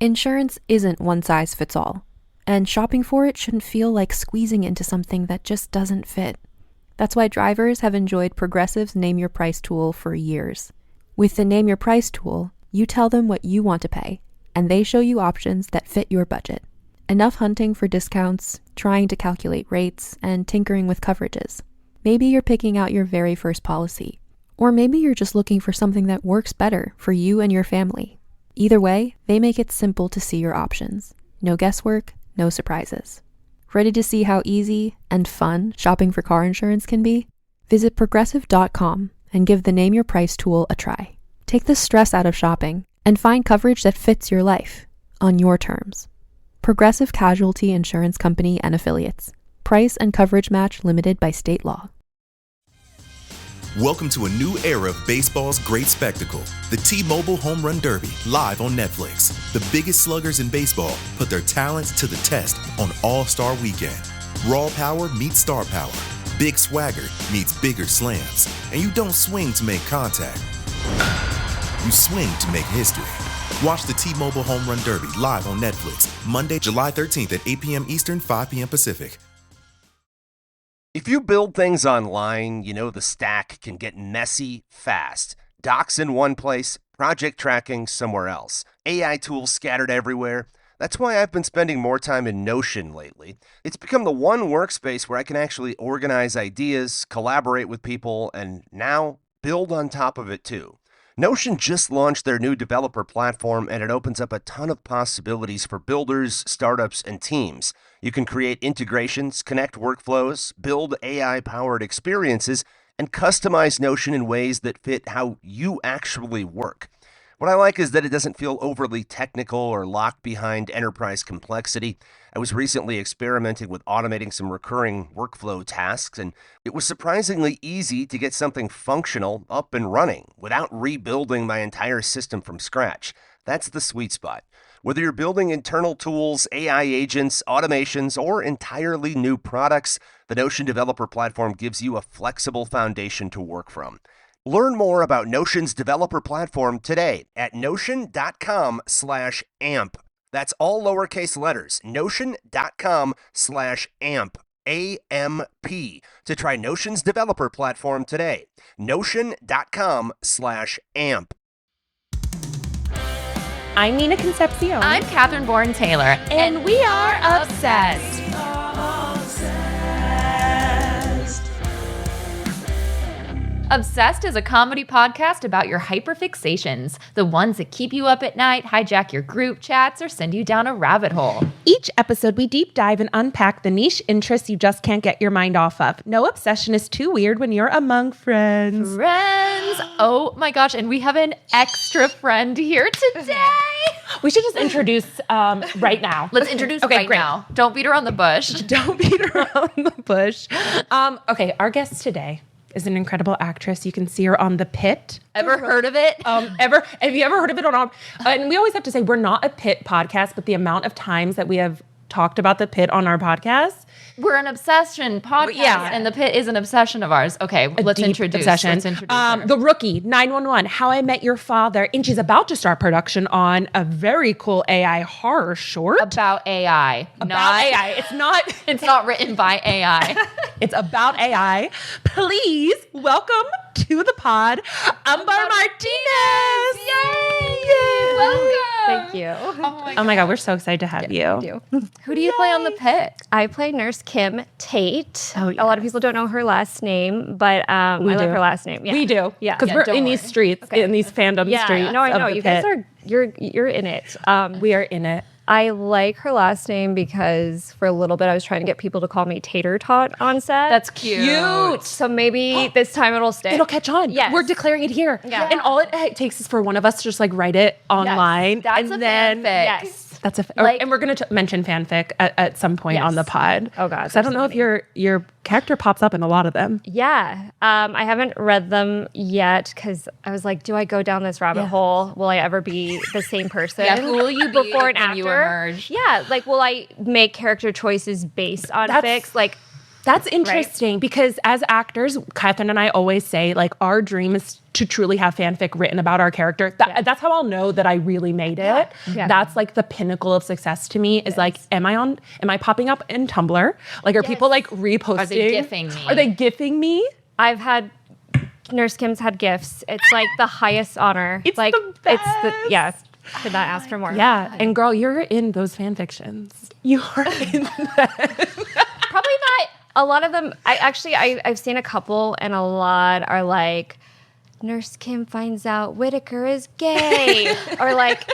Insurance isn't one size fits all, and shopping for it shouldn't feel like squeezing into something that just doesn't fit. That's why drivers have enjoyed Progressive's Name Your Price tool for years. With the Name Your Price tool, you tell them what you want to pay, and they show you options that fit your budget. Enough hunting for discounts, trying to calculate rates, and tinkering with coverages. Maybe you're picking out your very first policy, or maybe you're just looking for something that works better for you and your family. Either way, they make it simple to see your options. No guesswork, no surprises. Ready to see how easy and fun shopping for car insurance can be? Visit Progressive.com and give the Name Your Price tool a try. Take the stress out of shopping and find coverage that fits your life, on your terms. Progressive Casualty Insurance Company and Affiliates. Price and coverage match limited by state law. Welcome to a new era of baseball's great spectacle. The T-Mobile Home Run Derby, live on Netflix. The biggest sluggers in baseball put their talents to the test on All-Star Weekend. Raw power meets star power. Big swagger meets bigger slams. And you don't swing to make contact. You swing to make history. Watch the T-Mobile Home Run Derby live on Netflix, Monday, July 13th at 8 p.m. Eastern, 5 p.m. Pacific. If you build things online, you know the stack can get messy fast. Docs in one place, project tracking somewhere else. AI tools scattered everywhere. That's why I've been spending more time in Notion lately. It's become the one workspace where I can actually organize ideas, collaborate with people, and now build on top of it too. Notion just launched their new developer platform, and it opens up a ton of possibilities for builders, startups, and teams. You can create integrations, connect workflows, build AI-powered experiences, and customize Notion in ways that fit how you actually work. What I like is that it doesn't feel overly technical or locked behind enterprise complexity. I was recently experimenting with automating some recurring workflow tasks, and it was surprisingly easy to get something functional up and running without rebuilding my entire system from scratch. That's the sweet spot. Whether you're building internal tools, AI agents, automations, or entirely new products, the Notion Developer Platform gives you a flexible foundation to work from. Learn more about Notion's developer platform today at notion.com/amp. That's all lowercase letters, notion.com/amp, A-M-P, to try Notion's developer platform today. Notion.com/amp. I'm Nina Concepcion. I'm Catherine Bourne-Taylor. And we are obsessed. Obsessed is a comedy podcast about your hyperfixations, the ones that keep you up at night, hijack your group chats, or send you down a rabbit hole. Each episode, we deep dive and unpack the niche interests you just can't get your mind off of. No obsession is too weird when you're among friends. Friends! Oh my gosh, and we have an extra friend here today. We should just introduce right now. Let's introduce great. now. Don't beat around the bush. Don't beat around the bush. Okay, our guest today is an incredible actress. You can see her on The Pitt. Ever heard of it? Have you ever heard of it? And we always have to say we're not a Pitt podcast, but the amount of times that we have talked about The Pitt on our podcast. We're an obsession podcast, and The Pitt is an obsession of ours. Okay, let's introduce her. The Rookie, 911, How I Met Your Father, and she's about to start production on a very cool AI horror short. About AI. AI. It's not written by AI. It's about AI. Please welcome to the pod, Ambar Martinez. Yay! Welcome. Thank you. Oh my God, we're so excited to have you. Who do you play on The Pitt? I play Nurse Kim Tate. Oh, yeah. A lot of people don't know her last name, but I love her last name. Yeah. We do. Yeah. Because we're in these streets, in these fandom streets. No, I know. Of the You Pitt. guys are, you're in it. We are in it. I like her last name because for a little bit I was trying to get people to call me Tater Tot on set. That's cute. So maybe this time it'll stick. It'll catch on. Yes. We're declaring it here. Yeah. And all it takes is for one of us to just like write it online. That's and a then fanfic. Yes. That's Like- and we're going to mention fanfic at some point on the pod. Oh God. So I don't know if your character pops up in a lot of them. Yeah. I haven't read them yet because I was like, do I go down this rabbit hole? Will I ever be the same person? Yeah, who will you be before and when after? you emerge? Yeah. Like, will I make character choices based on fics? Like, That's interesting because as actors, Catherine and I always say, like, our dream is to truly have fanfic written about our character, that's how I'll know that I really made it. Yeah. That's like the pinnacle of success to me is like, am I popping up in Tumblr? Like, are people like reposting? Are they gifting me? Are they gifting me? I've had Nurse Kim's had gifts. It's like the highest honor. It's like the best. yes. Could not ask for more. Yeah. And girl, you're in those fan fictions. You are in that. Probably not a lot of them. I've seen a couple, and a lot are like, Nurse Kim finds out Whitaker is gay, or like,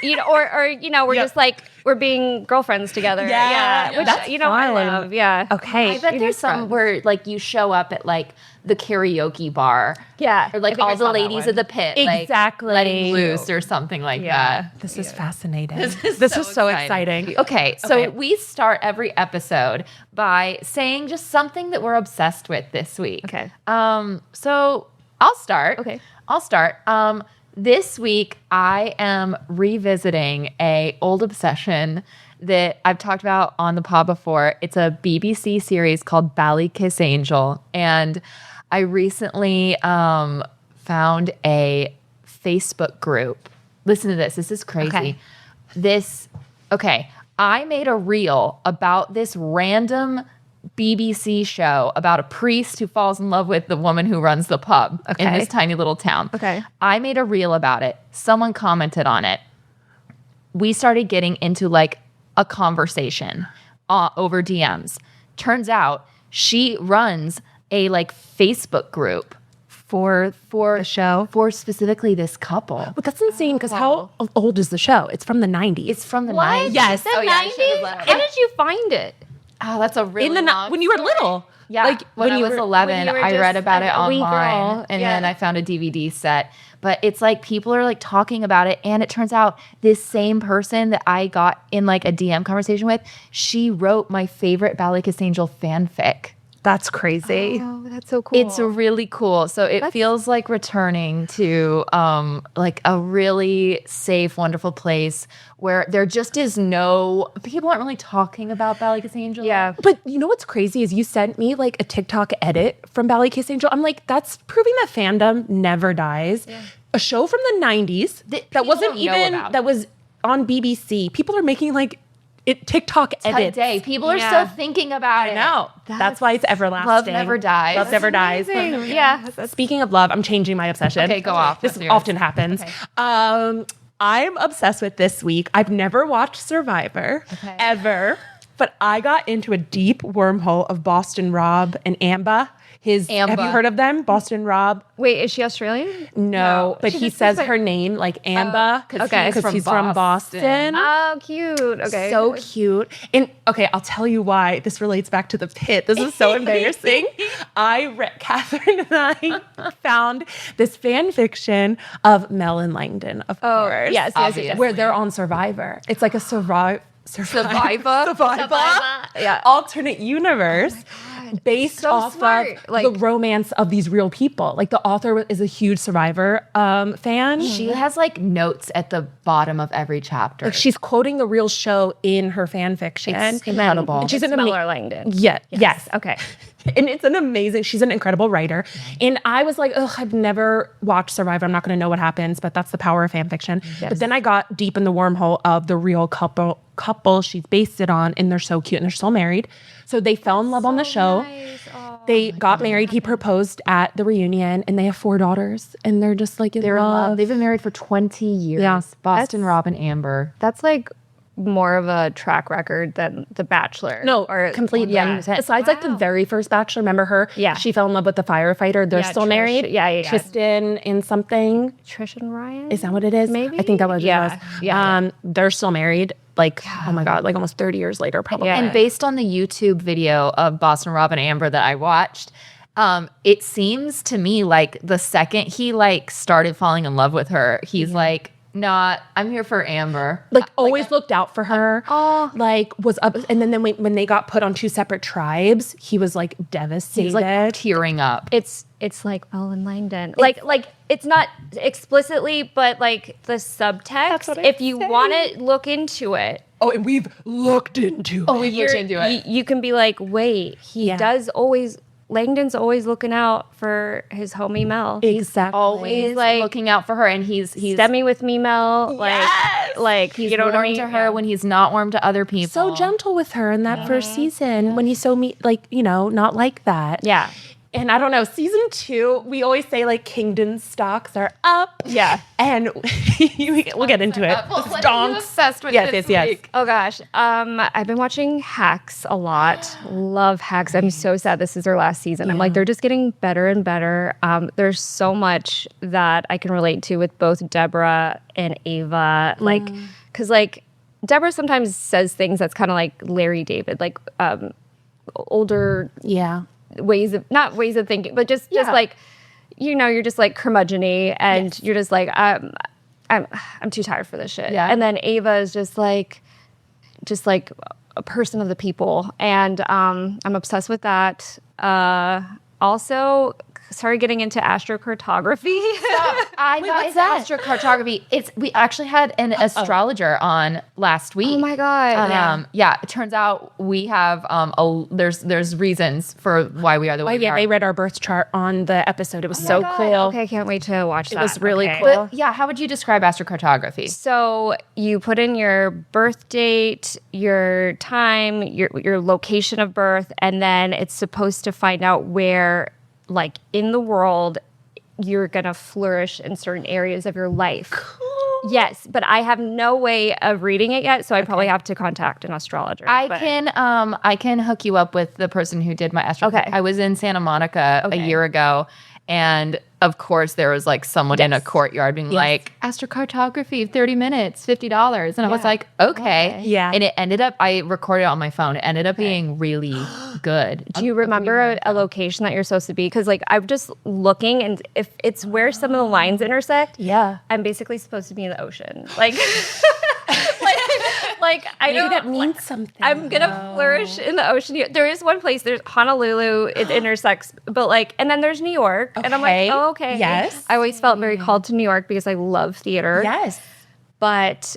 we're just like, we're being girlfriends together. Yeah. Which, That's I fine. love. Yeah. Okay. I bet there's some where like you show up at like the karaoke bar. Yeah. Or like I think I all the saw that ladies one. of the pit. Exactly. Like, letting loose or something like that. This is fascinating. This is so exciting. Okay, so we start every episode by saying just something that we're obsessed with this week. Okay. So I'll start. Okay. I'll start. This week I am revisiting a old obsession that I've talked about on the pod before. It's a BBC series called Ballykiss Angel, and I recently found a Facebook group. Listen to this. This is crazy. I made a reel about this random BBC show about a priest who falls in love with the woman who runs the pub in this tiny little town. Okay. I made a reel about it. Someone commented on it. We started getting into like a conversation over DMs. Turns out she runs a like Facebook group For the show. for specifically this couple. But that's insane because how old is the show? It's from the 90s. It's from the What? 90s. Yes. The Oh, yeah, I should've 90s? let her How know. did you find it? Oh, that's a really long when you were story. little. Yeah, Like when I you was were- 11, when you were I read just about it a wee online, girl. and Yeah. then I found a DVD set. But it's like people are like talking about it, and it turns out this same person that I got in like a DM conversation with, she wrote my favorite Ballykiss Angel fanfic. That's crazy. Oh, that's so cool. It's really cool. So it feels like returning to like a really safe, wonderful place where there just is people aren't really talking about Ballykiss Angel. Yeah. But you know what's crazy is you sent me like a TikTok edit from Ballykiss Angel. I'm like, that's proving that fandom never dies. A show from the 90s That that people wasn't don't know even, about. that was on BBC. People are making like TikTok edits. Today, people are Yeah. still thinking about it. No, that's why it's everlasting. Love never dies. Love never dies. Yeah. Speaking of love, I'm changing my obsession. Okay, go off. This What's yours? often happens. I'm obsessed with this week. I've never watched Survivor ever, but I got into a deep wormhole of Boston Rob and Amber. Have you heard of them? Boston Rob? Wait, is she Australian? No, but She he just says looks like- her name like Amber Okay. because he's from Boston. Oh, cute. Okay. So cute. And okay, I'll tell you why this relates back to the pit. This is so embarrassing. Catherine and I found this fan fiction of Mel and Langdon, of course. yes, yes. Where they're on Survivor. It's like a Survivor. Yeah. Alternate universe based So off smart. of Like- the romance of these real people. Like the author is a huge Survivor fan. She has like notes at the bottom of every chapter. Like she's quoting the real show in her fan fiction. It's incredible. And she's an Mel amazing. or Langdon. Yes. Okay. And it's an amazing, she's an incredible writer. And I was like, ugh, I've never watched Survivor. I'm not going to know what happens, but that's the power of fan fiction. But then I got deep in the wormhole of the real couple she's based it on, and they're so cute and they're still married. So they fell in love on the show. They got married. He proposed at the reunion, and they have 4 daughters. And they're just like in They're in love. love. They've been married for 20 years. Yeah. Boston Rob and Amber. That's like more of a track record than The Bachelor. No, or completely. Yeah. 100%. Besides, like the very first Bachelor, remember her? Yeah. She fell in love with the firefighter. They're Yeah, still Trish. married. Yeah. Tristan in something. Trish and Ryan. Is that what it is? Maybe? I think that was Yeah. what it was. Yeah. They're still married. Like, oh my God, like almost 30 years later, probably. Yeah. And based on the YouTube video of Boston Rob and Amber that I watched, it seems to me like the second he like started falling in love with her, he's like, I'm here for Amber. Like always looked out for her. Oh. Like was up. And then when they got put on 2 separate tribes, he was like devastated. He's like tearing up. It's like Mel and Langdon. Like it's not explicitly, but like the subtext. what I'm If you saying. want to look into it, oh, and we've looked into it. We've looked into it. you can be like, wait, he Yeah. does always Langdon's always looking out for his homie Mel. Exactly. Always like- looking out for her, and he's Stemmy with me, Mel. Like he's you know what I warm mean? to her when he's not warm to other people. So gentle with her in that first season when he's so not like that. Yeah. And I don't know, season 2, we always say like Kingdon stocks are up. Yeah. And we'll get into it. Well, what are you Stonks. obsessed with Yes, this yes, yes. week? Oh gosh. I've been watching Hacks a lot. Love Hacks. I'm so sad this is their last season. I'm like, they're just getting better and better. There's so much that I can relate to with both Deborah and Ava. Like, because like Deborah sometimes says things that's kind of like Larry David, like older Yeah. not ways of thinking, but just like, you're just like curmudgeon-y and you're just like, I'm too tired for this shit. Yeah. And then Ava is just like a person of the people. And I'm obsessed with that. Also started getting into astrocartography. What's that? Astrocartography. We actually had an astrologer on last week. Oh my God. It turns out we have there's reasons for why we are the way we are. They read our birth chart on the episode. It was so cool. Okay, I can't wait to watch that. It was really Okay. cool. But yeah, how would you describe astrocartography? So you put in your birth date, your time, your location of birth, and then it's supposed to find out where, like, in the world, you're gonna flourish in certain areas of your life. Cool. Yes, but I have no way of reading it yet, so I probably have to contact an astrologer. I can hook you up with the person who did my astro. Okay. I was in Santa Monica a year ago, and of course there was like someone in a courtyard being like, astrocartography, 30 minutes, $50. And I was like, okay. Yeah. And it ended up, I recorded it on my phone. It ended up being really good. Do you remember a location that you're supposed to be? Because like I'm just looking, and if it's where some of the lines intersect, I'm basically supposed to be in the ocean. Like, like I know that means something. I'm gonna flourish in the ocean. There is one place. There's Honolulu. It intersects, but like, and then there's New York, and I'm like, oh, okay. Yes. I always felt very called to New York because I love theater. Yes. But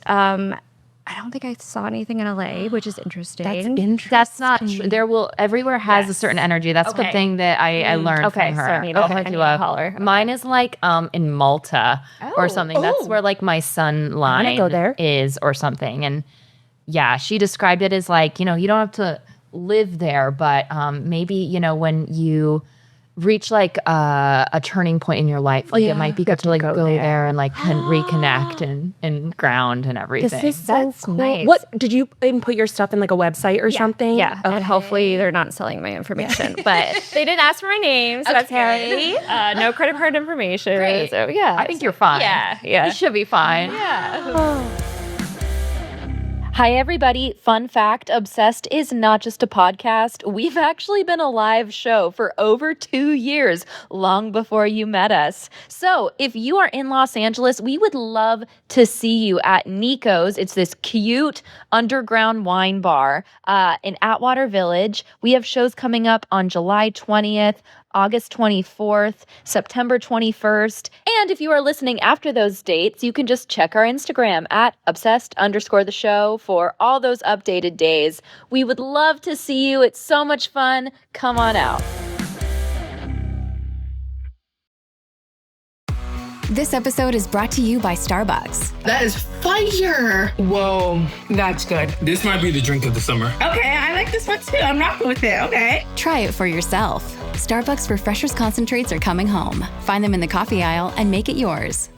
I don't think I saw anything in LA, which is interesting. That's interesting. That's not true. Everywhere has a certain energy. That's the thing that I learned from her. So I need to holler. Mine is like in Malta or something. That's where like my sun line go there. is or something. And yeah, she described it as like, you don't have to live there, but maybe, when you reach like a turning point in your life, like it might be good to like go there and like reconnect and ground and everything. This is so cool. nice. What did you input your stuff in like a website or something? Yeah, and hopefully they're not selling my information. But they didn't ask for my name, so that's good. No credit card information. Great. So yeah, I think you're fine. Yeah. You should be fine. Hi, everybody. Fun fact, Obsessed is not just a podcast. We've actually been a live show for over 2 years, long before you met us. So if you are in Los Angeles, we would love to see you at Nico's. It's this cute underground wine bar in Atwater Village. We have shows coming up on July 20th, August 24th, September 21st. And if you are listening after those dates, you can just check our Instagram at obsessed_the show for all those updated days. We would love to see you. It's so much fun. Come on out. This episode is brought to you by Starbucks. That is fire. Whoa, that's good. This might be the drink of the summer. Okay, I like this one too. I'm rocking with it. Okay. Try it for yourself. Starbucks Refreshers Concentrates are coming home. Find them in the coffee aisle and make it yours.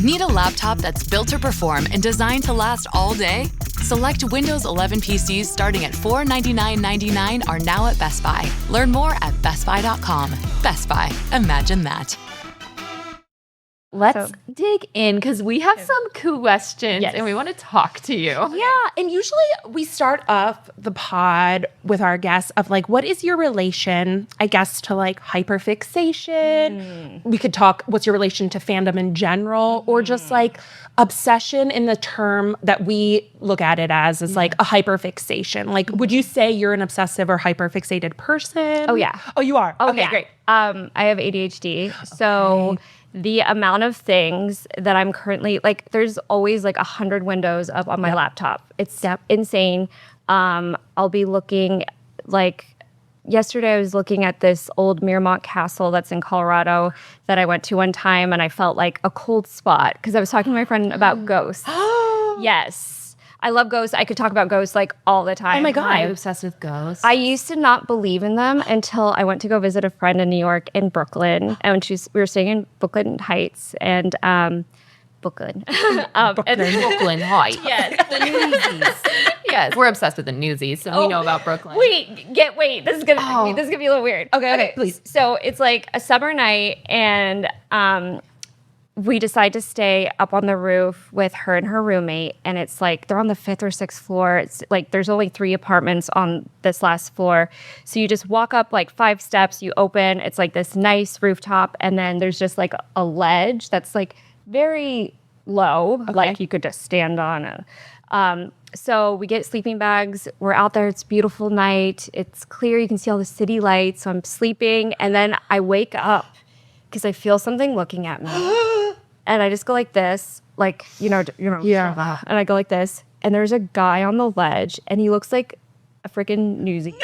Need a laptop that's built to perform and designed to last all day? Select Windows 11 PCs starting at $499.99 are now at Best Buy. Learn more at bestbuy.com. Best Buy. Imagine that. Let's dig in because we have some questions and we want to talk to you. Yeah, and usually we start off the pod with our guests of like, what is your relation, I guess, to like hyperfixation? We could talk, what's your relation to fandom in general, or just like obsession in the term that we look at it as like a hyperfixation. Like, would you say you're an obsessive or hyperfixated person? Oh, yeah. Oh, you are? Oh, okay, yeah. great. I have ADHD, so the amount of things that I'm currently like, there's always like 100 windows up on my laptop. It's insane. I'll be looking like yesterday I was looking at this old Miramont Castle that's in Colorado that I went to one time, and I felt like a cold spot because I was talking to my friend about ghosts. Yes. I love ghosts. I could talk about ghosts like all the time. Oh my God. I'm obsessed with ghosts. I used to not believe in them until I went to go visit a friend in New York in Brooklyn. And we were staying in Brooklyn Heights and Brooklyn. Brooklyn Heights. Yes. The Newsies. Yes, we're obsessed with the Newsies, so we know about Brooklyn. Wait. This is gonna be a little weird. Okay, please. So it's like a summer night, and we decide to stay up on the roof with her and her roommate, and it's like they're on the 5th or 6th floor. It's like there's only 3 apartments on this last floor, so you just walk up like 5 steps, you open, it's like this nice rooftop, and then there's just like a ledge that's like very low, like you could just stand on it. So we get sleeping bags, we're out there, it's a beautiful night, it's clear, you can see all the city lights, so I'm sleeping, and then I wake up because I feel something looking at me. And I just go like this, like, yeah. And I go like this, and there's a guy on the ledge, and he looks like a freaking newsie.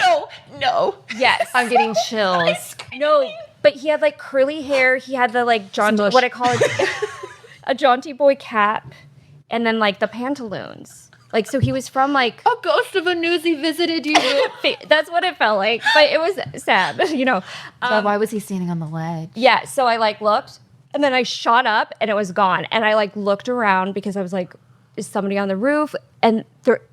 No. Yes. I'm getting chills. No, but he had like curly hair. He had the like what I call it, a jaunty boy cap, and then like the pantaloons. Like, so he was from like A ghost of a newsie visited you. that's what it felt like, but it was sad, But why was he standing on the ledge? Yeah, so I like looked, and then I shot up, and it was gone. And I like looked around because I was like, is somebody on the roof? And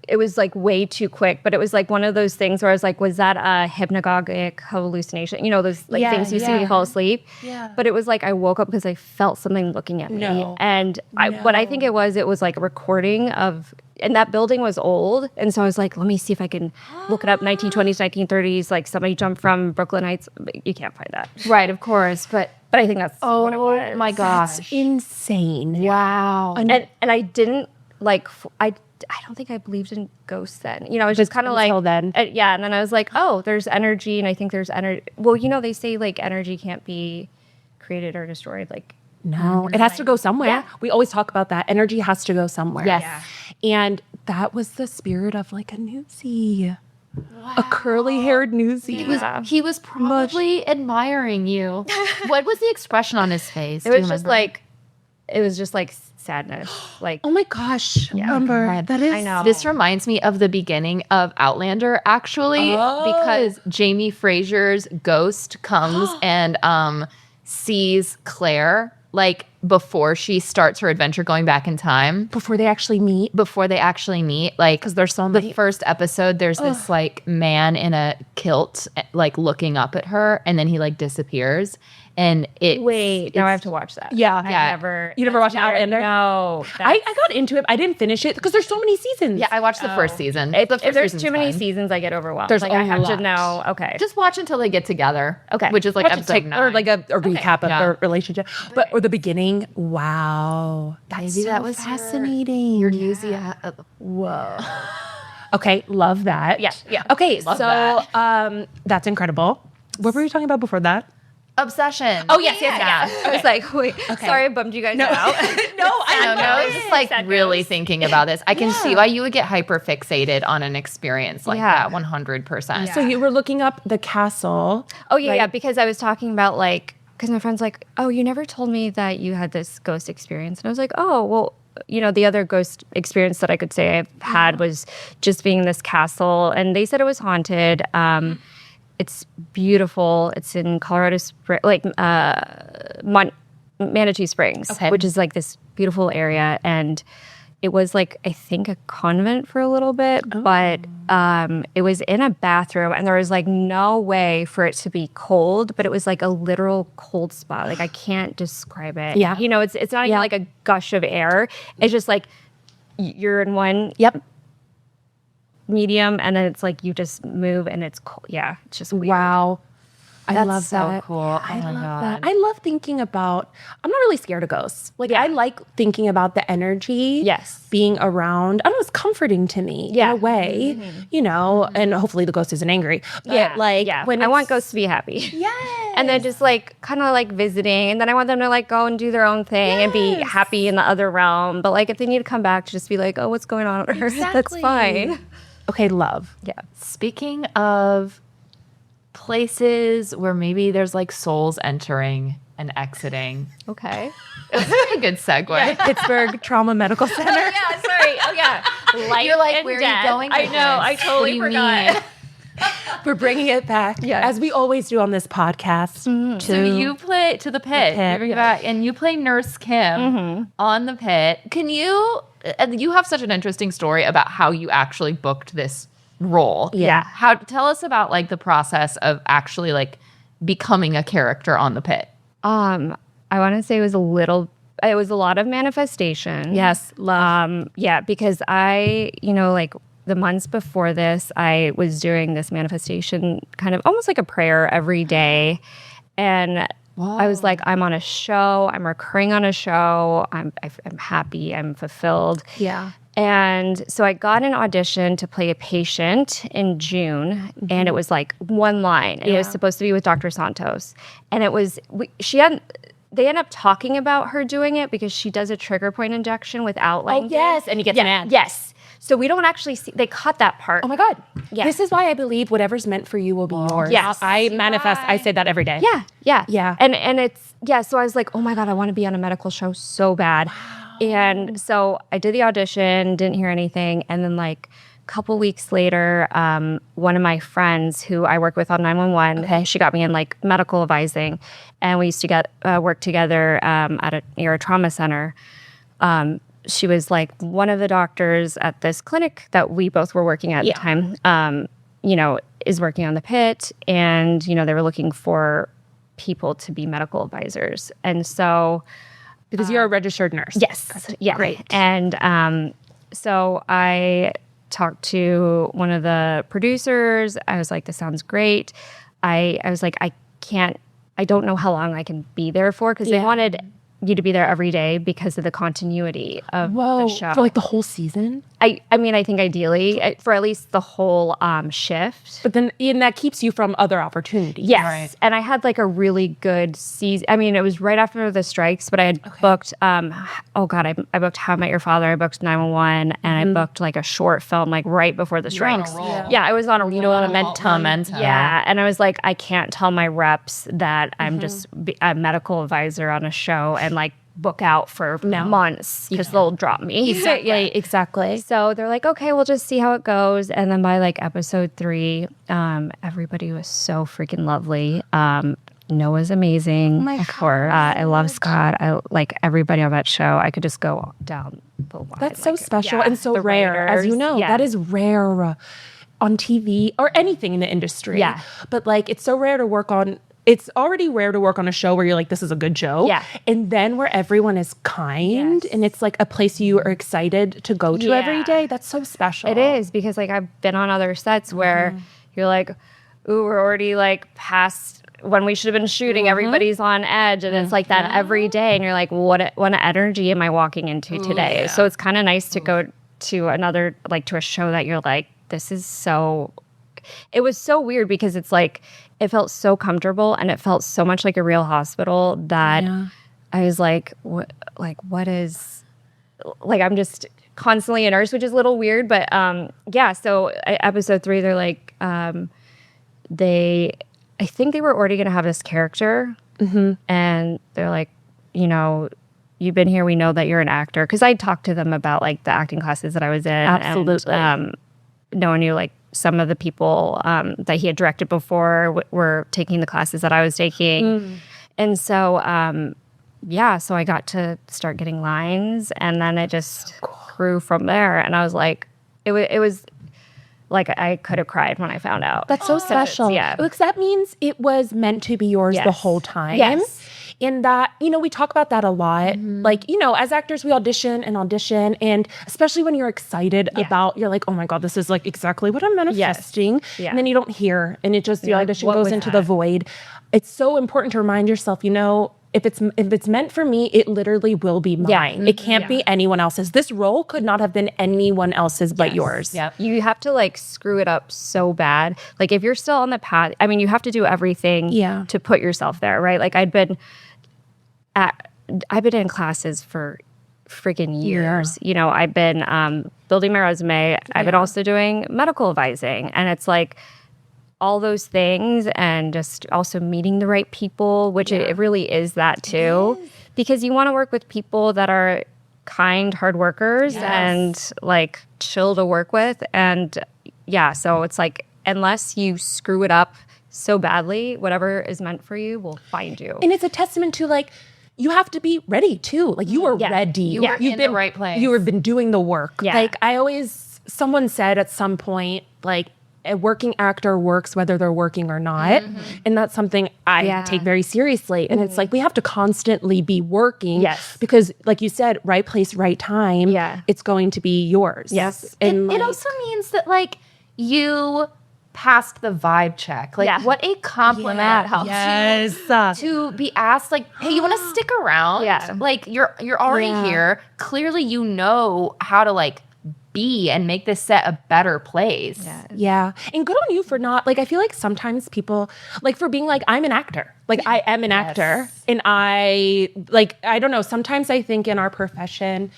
it was like way too quick, but it was like one of those things where I was like, was that a hypnagogic hallucination? Those like things you see when you fall asleep. Yeah. But it was like I woke up because I felt something looking at me. And what I think it was like a recording of, and that building was old. And so I was like, let me see if I can look it up, 1920s, 1930s, like somebody jumped from Brooklyn Heights. But you can't find that. Right, of course. But I think that's what it was. oh my gosh. That's insane. Wow. And I didn't like, I don't think I believed in ghosts then. I was just kind of like, until then. And then I was like, oh, there's energy, and I think there's energy. Well, they say like energy can't be created or destroyed. Like, No, it has to go somewhere. Yeah. We always talk about that. Energy has to go somewhere. Yes. Yeah. And that was the spirit of like a newsie. Wow. A curly-haired newsie. He was probably admiring you. What was the expression on his face? it was just like sadness. Like, Oh my gosh, Amber, that is. I know. This reminds me of the beginning of Outlander, actually, because Jamie Fraser's ghost comes and sees Claire, like, before she starts her adventure going back in time. Before they actually meet. Like, Because there's so the many. first episode, there's this, like, man in a kilt, like, looking up at her, and then he, like, disappears. And wait, now I have to watch that. Yeah. You never watched Outlander? No. I got into it. I didn't finish it because there's so many seasons. Yeah, I watched the first season. If The first there's season's too many fine. seasons, I get overwhelmed. There's like, I a have to lot. know. Okay. Just watch until they get together. Okay. Which is like Watch a episode take- 9. or like a recap of Yeah. their relationship. Or the beginning. Wow. That's Maybe so that was fascinating. Your newsie. Whoa. Okay, love that. Yeah. Okay, Love so that's incredible. What were we talking about before that? Obsession. Oh, yes. I was like, wait, sorry I bummed you guys out. I was just like really thinking about this. I can see why you would get hyper fixated on an experience like that 100%. So you were looking up the castle. Oh, yeah, because I was talking about like, because my friend's like, oh, you never told me that you had this ghost experience. And I was like, oh, well, the other ghost experience that I could say I've had was just being in this castle. And they said it was haunted. It's beautiful. It's in Colorado Manatee Springs, which is like this beautiful area. And it was like, I think, a convent for a little bit, but it was in a bathroom, and there was like no way for it to be cold, but it was like a literal cold spot. Like, I can't describe it. Yeah. It's not even like a gush of air. It's just like you're in one medium, and then it's like you just move, and it's cold. Yeah, it's just weird. Wow. I That's love so that. cool. I love that. I love thinking about, I'm not really scared of ghosts. Like, I like thinking about the energy being around. I don't know, it's comforting to me in a way, and hopefully the ghost isn't angry. But when I want ghosts to be happy. Yes. And then just like kind of like visiting, and then I want them to like go and do their own thing and be happy in the other realm. But like if they need to come back to just be like, oh, what's going on Earth? That's fine. Okay, love. Yeah. Speaking of places where maybe there's like souls entering and exiting. Okay. That's a pretty good segue. Pittsburgh Trauma Medical Center. Yeah, sorry. Oh, yeah. Life You're like, and where death. are you going with I know. I this? totally What do you forgot. mean? We're bringing it back, as we always do on this podcast. So you play to the Pitt, and you play Nurse Kim on the Pitt. Can you? And you have such an interesting story about how you actually booked this role. Yeah. Tell us about like the process of actually like becoming a character on the Pitt. I want to say it was a lot of manifestation. Yes, love. Yeah, because like the months before this, I was doing this manifestation kind of almost like a prayer every day. And I was like, I'm on a show, I'm recurring on a show, I'm happy, I'm fulfilled. Yeah. And so I got an audition to play a patient in June, and it was like one line. And it was supposed to be with Dr. Santos. And it was, they end up talking about her doing it because she does a trigger point injection without like. Oh, yes. And he gets mad. Yes. So we don't actually see, they cut that part. Oh my God. Yeah. This is why I believe whatever's meant for you will be yours. Yes. I manifest. I say that every day. Yeah. And it's, so I was like, oh my God, I want to be on a medical show so bad. Wow. And so I did the audition, didn't hear anything. And then like a couple weeks later, one of my friends who I work with on 911, she got me in like medical advising. And we used to work together at a near a trauma center. She was like one of the doctors at this clinic that we both were working at the time, is working on the Pitt. And, they were looking for people to be medical advisors. And so... Because you're a registered nurse. Yes. Yeah. Great. And so I talked to one of the producers. I was like, this sounds great. I was like, I don't know how long I can be there for because they wanted you to be there every day because of the continuity of the show. For like the whole season? I mean, I think ideally for at least the whole shift. But then that keeps you from other opportunities. Yes. Right. And I had like a really good season. I mean, it was right after the strikes, but I had booked, I booked How I Met Your Father. I booked 911 and I booked like a short film like right before the strikes. Yeah, I was on a momentum. Yeah. And I was like, I can't tell my reps that I'm just a medical advisor on a show and like book out for months because they'll drop me. Exactly. So they're like, okay, we'll just see how it goes. And then by like episode 3, everybody was so freaking lovely. Noah's amazing. Oh my God. I love Scott. I like everybody on that show. I could just go down the line. That's so special and so rare. As you know, that is rare on TV or anything in the industry. Yeah. But like, it's so rare to work on. It's already rare to work on a show where you're like, this is a good show. Yeah. And then where everyone is kind and it's like a place you are excited to go to every day. That's so special. It is because like I've been on other sets where you're like, ooh, we're already like past when we should have been shooting. Everybody's on edge. And it's like that every day. And you're like, what energy am I walking into today? So it's kind of nice to go to another, like to a show that you're like, this is so... It was so weird because it's like, it felt so comfortable and it felt so much like a real hospital that I was like, what is, like, I'm just constantly a nurse, which is a little weird, but so episode 3, they're like, I think they were already going to have this character and they're like, you've been here, we know that you're an actor. Because I talked to them about like the acting classes that I was in. Absolutely. And, no one knew like some of the people that he had directed before were taking the classes that I was taking. And so, so I got to start getting lines and then it just grew from there. And I was like, it was like I could have cried when I found out. That's so special. Yeah. Because that means it was meant to be yours the whole time. Yes. In that, we talk about that a lot. Like, as actors, we audition, and especially when you're excited about, you're like, oh my God, this is like exactly what I'm manifesting. Yeah. And then you don't hear, and it just, the audition goes into the void. It's so important to remind yourself, if it's meant for me, it literally will be mine. It can't be anyone else's. This role could not have been anyone else's but yours. Yeah. You have to like screw it up so bad. Like if you're still on the path, I mean, you have to do everything to put yourself there, right? Like I've been in classes for freaking years. You know, I've been building my resume. I've been also doing medical advising, and it's like all those things, and just also meeting the right people, which it really is that too, because you want to work with people that are kind, hard workers and like chill to work with. And so it's like, unless you screw it up so badly, whatever is meant for you will find you. And it's a testament to like, you have to be ready too. Like you are ready. You've been in the right place. You have been doing the work. Yeah. Like someone said at some point, like, a working actor works whether they're working or not. And that's something I take very seriously. And it's like, we have to constantly be working. Yes. Because like you said, right place, right time. Yeah. It's going to be yours. Yes. And it also means that like you passed the vibe check. Like what a compliment to be asked like, hey, you want to stick around? Yeah. Like you're already here. Clearly you know how to like be and make this set a better place. Yeah. And good on you for not, like, I feel like sometimes people, like, for being like, I'm an actor. Like, I am an actor. And I don't know, sometimes I think in our profession,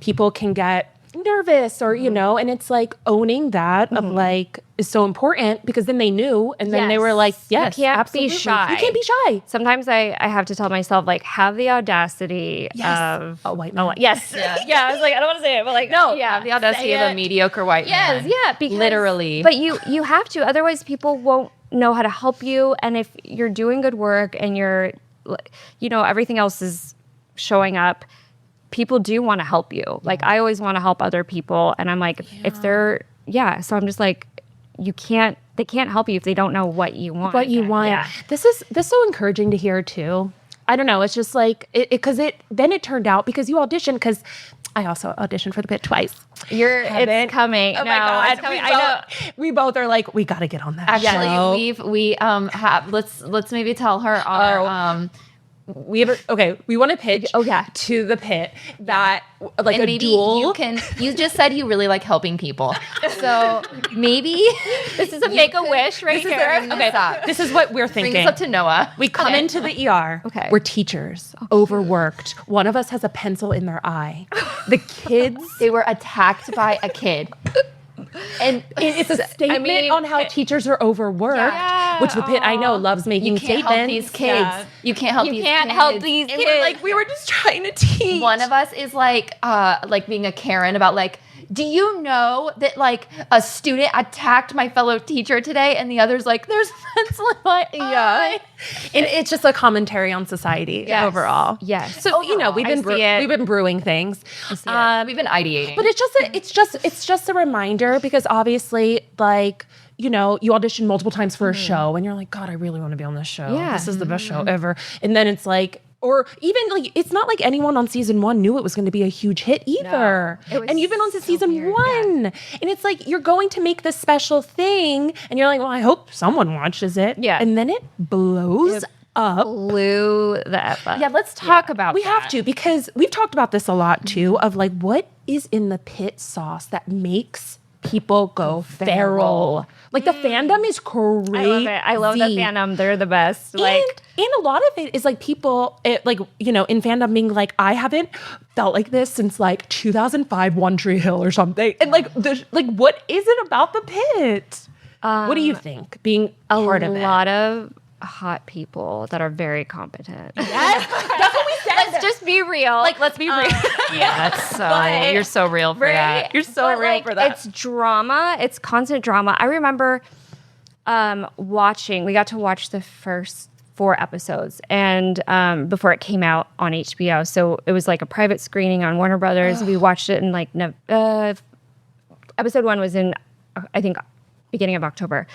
people can get nervous or, you know, and it's like owning that of like, is so important because then they knew and then they were like, yes, you can't absolutely. be shy. You can't be shy. Sometimes I have to tell myself, like, have the audacity of a white man. Yes. I was like, I don't want to say it, but like, no. Yeah, the audacity of a mediocre white man. Because, literally. But you have to, otherwise people won't know how to help you. And if you're doing good work and you're, you know, everything else is showing up, people do want to help you. Like, I always want to help other people. And I'm like, if they're, so I'm just like, they can't help you if they don't know what you want. Yeah. This is so encouraging to hear too. I don't know. It's just like, then it turned out because you auditioned, because I also auditioned for the Pitt twice. It's coming. Oh my God. It's coming. I know. We both are like, we got to get on that Actually, show. we have, let's maybe tell her our, we want to pitch to the Pitt that like and a maybe duel. You just said you really like helping people. So maybe this is a Make-A-Wish right here. This is what we're thinking. Bring this up to Noah. We come into the ER. Okay. We're teachers, overworked. One of us has a pencil in their eye. The kids, they were attacked by a kid. And it's a statement on how teachers are overworked, which the Pitt, I know, loves making statements. Help these kids. Yeah. You can't help You these can't kids. help these And kids. we're like, we were just trying to teach. One of us is like being a Karen about like, do you know that like a student attacked my fellow teacher today? And the other's like, there's a pencil in my eye. And it's just a commentary on society overall. Yes. So you know, we've I been see it. we've been brewing things. We've been ideating. But it's just a reminder, because obviously, like, you know, you audition multiple times for a show and you're like, God, I really want to be on this show. Yeah. This is the best show ever. And then it's like, or even like, it's not like anyone on season 1 knew it was going to be a huge hit either. No, it was and you've been on to so season weird, 1. And it's like, you're going to make this special thing. And you're like, well, I hope someone watches it. Yeah. And then it blows up. Blew the F up. yeah, let's talk about We that. have to, because we've talked about this a lot too, of like, what is in the Pitt sauce that makes people go feral? Like, the fandom is crazy. I love it. I love the fandom. They're the best. Like, and a lot of it is like people, like, you know, in fandom being like, I haven't felt like this since like 2005 One Tree Hill or something. And like, what is it about the Pitt? What do you think? Being part of it. a lot of hot people that are very competent. That's what we said. Let's just be real. Like, let's be real. Yeah, that's so, you're so real for that. You're so real for that. It's drama. It's constant drama. I remember we got to watch the first 4 episodes and before it came out on HBO. So it was like a private screening on Warner Brothers. We watched it in like episode 1 was in, I think, beginning of October.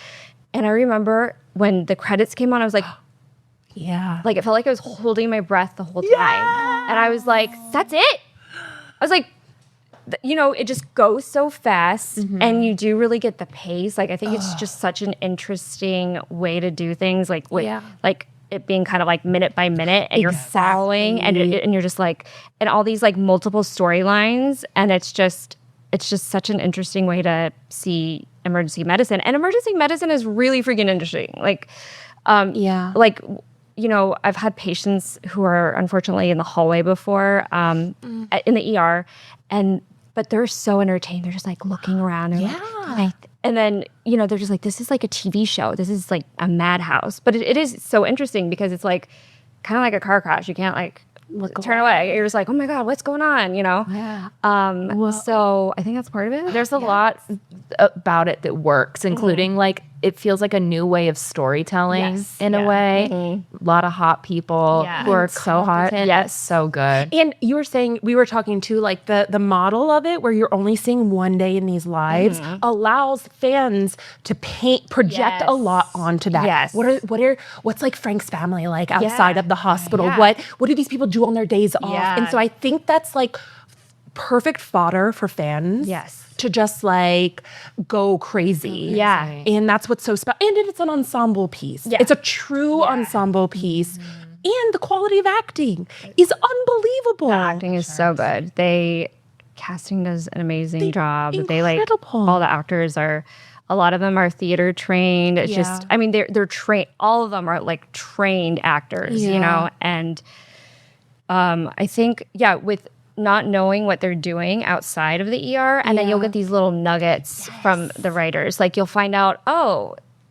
And I remember when the credits came on, I was like, yeah. like, it felt like I was holding my breath the whole time. And I was like, that's it? I was like, you know, it just goes so fast and you do really get the pace. Like, I think it's just such an interesting way to do things. Like, like it being kind of like minute by minute and you're following and you're just like, and all these like multiple storylines. And it's just such an interesting way to see emergency medicine. And emergency medicine is really freaking interesting. Like, like, I've had patients who are unfortunately in the hallway before, in the ER, but they're so entertained. They're just like looking around. And then, they're just like, this is like a TV show. This is like a madhouse. But it is so interesting because it's like kind of like a car crash. You can't like turn away. You're just like, oh my God, what's going on? Yeah. So I think that's part of it. There's a lot about it that works, including like it feels like a new way of storytelling in a way. A lot of hot people who are so hot. Yes, so good. And you were saying, we were talking to like the model of it where you're only seeing one day in these lives allows fans to project a lot onto that. Yes. What's like Frank's family like outside of the hospital? What do these people do on their days off? And so I think that's like perfect fodder for fans. Yes. To just like go crazy. Yeah. And that's what's so special. And it's an ensemble piece. Yeah. It's a true ensemble piece. And the quality of acting is unbelievable. The acting is so good. Casting does an amazing job. They like incredible. all the actors are. A lot of them are theater trained. It's just, I mean, they're trained. All of them are like trained actors, And I think, with not knowing what they're doing outside of the ER, and then you'll get these little nuggets from the writers. Like you'll find out,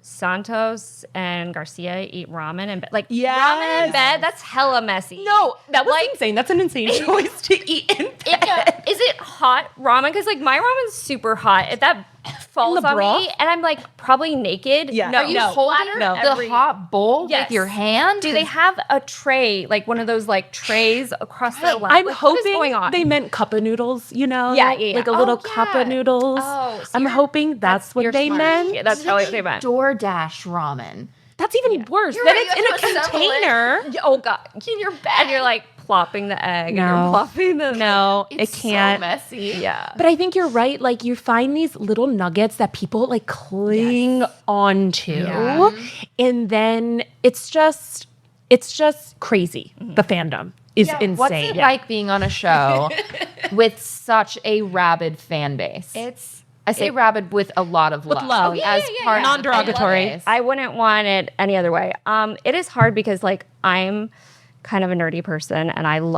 Santos and Garcia eat ramen in bed. Like ramen in bed, that's hella messy. No, that was insane. That's an insane choice to eat in bed. Is it hot ramen? Because like my ramen's super hot. If that falls on me, and I'm like probably naked. Yeah. Are you holding the hot bowl with your hand? Do they have a tray, like one of those like trays across their lap? I'm like, hoping what is going on? they meant cup of noodles, like a little cup of noodles. Oh, so I'm hoping that's what they meant. Yeah, that's probably what they meant. DoorDash ramen. That's even worse. Then it's in a container. Oh God, in your bed, and you're like plopping the egg. No. And you're plopping the it can't. So messy. Yeah. But I think you're right. Like you find these little nuggets that people like cling onto, and then it's just crazy. The fandom is insane. What's it like being on a show with such a rabid fan base? I say rabid with a lot of love. With love. As part non-derogatory. I wouldn't want it any other way. It is hard because like I'm kind of a nerdy person, and I'm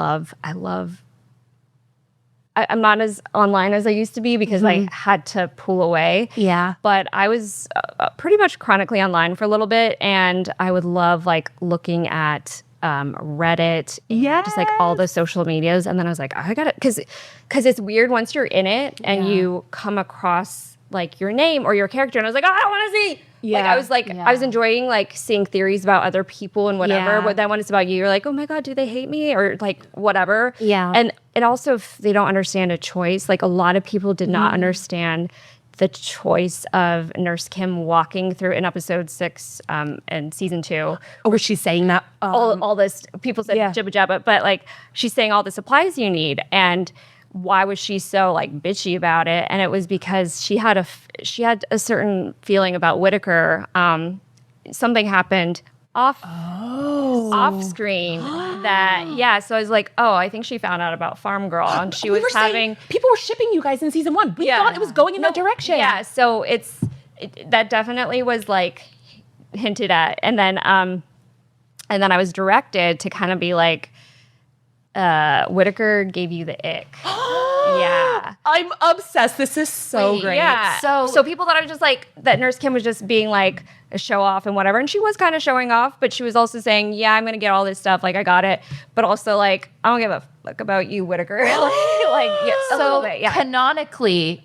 not as online as I used to be because I had to pull away. Yeah. But I was pretty much chronically online for a little bit, and I would love like looking at Reddit, just like all the social medias. And then I was like, I got it. Because it's weird once you're in it and you come across like your name or your character. And I was like, I don't want to see. Yeah. I was enjoying like seeing theories about other people and whatever. Yeah. But then when it's about you, you're like, oh my God, do they hate me? Or like whatever. Yeah. And also if they don't understand a choice, like a lot of people did not understand the choice of Nurse Kim walking through in episode 6 and season 2. Or was she saying that? All this, people said jibba jabba, but like she's saying all the supplies you need. And why was she so like bitchy about it? And it was because she had a certain feeling about Whitaker. Something happened off screen so I was like, I think she found out about Farm Girl, and she was having people were shipping you guys in season 1. We thought it was going in that direction. Yeah, so that definitely was like hinted at, and then I was directed to kind of be like, Whitaker gave you the ick. Yeah. I'm obsessed. This is so great. Yeah. So people thought I was just like, that Nurse Kim was just being like a show off and whatever. And she was kind of showing off, but she was also saying, yeah, I'm going to get all this stuff. Like, I got it. But also like, I don't give a fuck about you, Whitaker. a little bit. Yeah. Canonically,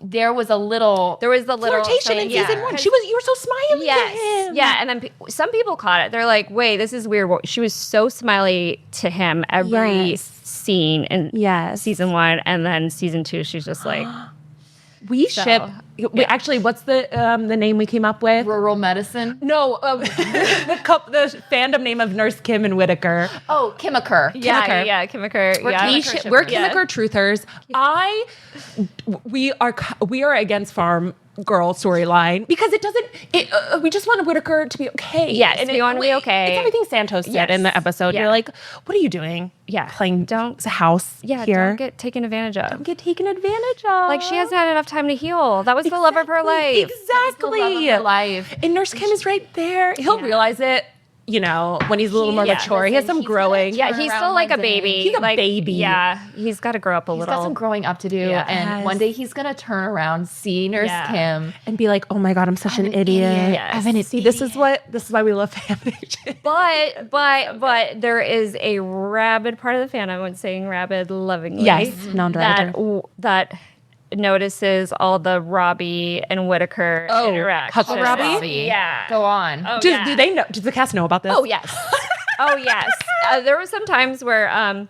there was the little flirtation in season 1. You were so smiley to him. Yeah, and then some people caught it. They're like, wait, this is weird. She was so smiley to him every scene in season 1, and then season 2, she's just like... We ship. Wait, actually, what's the name we came up with? Rural Medicine? No, the fandom name of Nurse Kim and Whitaker. Oh, Kimmaker. Yeah, Kimmaker. We're Kimmaker truthers. We are against Farm Girl storyline because it doesn't. We just want Whitaker to be okay. Yes, and we want to be okay. It's everything Santos said in the episode. You're like, what are you doing? Yeah, playing a house here. Don't get taken advantage of. Don't get taken advantage of. Like she hasn't had enough time to heal. That was the love of her life. Exactly. The love of her life. And Nurse Kim is right there. He'll realize it you know, when he's a little more mature. He has some growing. Yeah, he's still like a baby. He's a baby. Yeah, he's got to grow up a He's little. got some growing up to do. Yeah. And one day he's going to turn around, see Nurse Kim. And be like, oh my God, I'm such an idiot. Yes. See, this is why we love fanfiction. But there is a rabid part of the fan. I wouldn't saying rabid lovingly. Yes, non-derogatory. That notices all the Robbie and Whitaker interactions. Huckle Robbie? Yeah. Go on. Oh, Do they know? Does the cast know about this? Oh, yes. Oh, yes. There was some times where,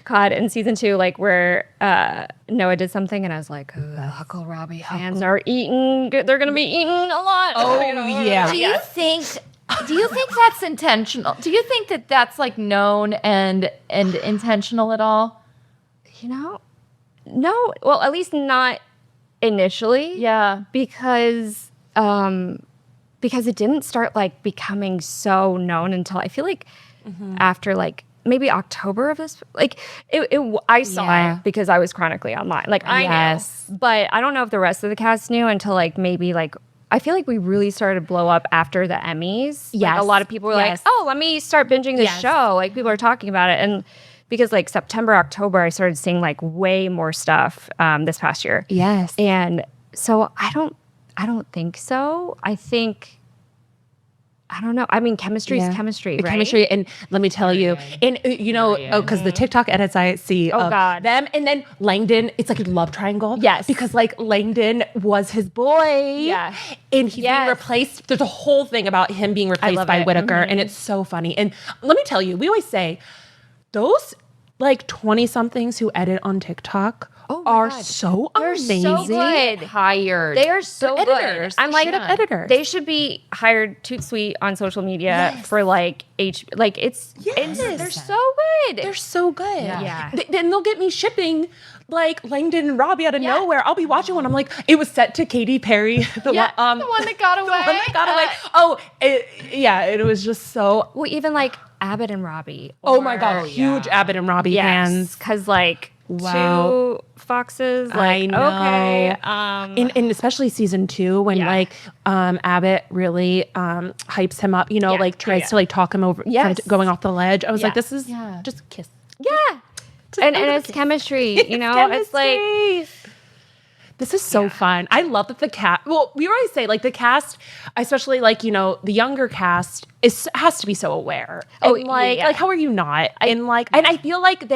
God, in season 2, like where Noah did something and I was like, Huckle Robbie fans are eating. They're going to be eating a lot. Oh, yeah. Do you think that's intentional? Do you think that that's like known and intentional at all? You know, no. Well, at least not initially. Yeah. Because it didn't start like becoming so known until I feel like after like maybe October of this. Like I saw it because I was chronically online. Like I knew, but I don't know if the rest of the cast knew until like maybe like. I feel like we really started to blow up after the Emmys. Yes. Like, a lot of people were like, oh, let me start binging this show. Like, people are talking about it. And because, like, September, October, I started seeing, like, way more stuff this past year. Yes. And so I don't think so. I don't know. I mean, chemistry is chemistry, right? Chemistry, and let me tell you, and you know, because the TikTok edits I see of them, and then Langdon, it's like a love triangle. Yes. Because like Langdon was his boy. Yeah. And he's being replaced. There's a whole thing about him being replaced by Whitaker, and it's so funny. And let me tell you, we always say, those like 20-somethings who edit on TikTok are so amazing. So good. Hired. They are so They're good. editors. I'm like editors. They should be hired toot sweet on social media for like it's they're so good. They're so good. Yeah. Then they'll get me shipping like Langdon and Robbie out of nowhere. I'll be watching one. I'm like, it was set to Katy Perry. The one that got away. The one that got away. It was just so. Well, even like Abbott and Robbie. Oh my God, huge Abbott and Robbie fans. Because like two foxes. Like, I know. Okay. And especially season 2 when like Abbott really hypes him up, you know, like tries to like talk him over from going off the ledge. I was like, this is just kiss. Yeah. And it's chemistry, you know? It's like this is so fun. I love that the cast. Well, we always say like the cast, especially like, you know, the younger cast has to be so aware. Oh, and like how are you not? And I feel like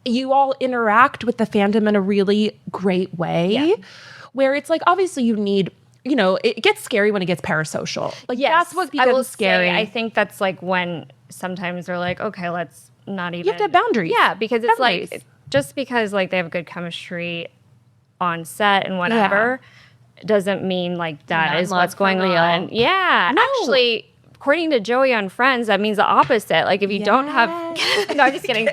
you all interact with the fandom in a really great way, where it's like obviously you need. You know, it gets scary when it gets parasocial. Like that's what becomes scary. I think that's like when sometimes they're like, okay, let's not even. You have to have boundaries. Yeah, because it's like just because like they have good chemistry on set and whatever doesn't mean like that is what's going on. Yeah, actually, according to Joey on Friends, that means the opposite. Like if you don't have, no, I'm just kidding.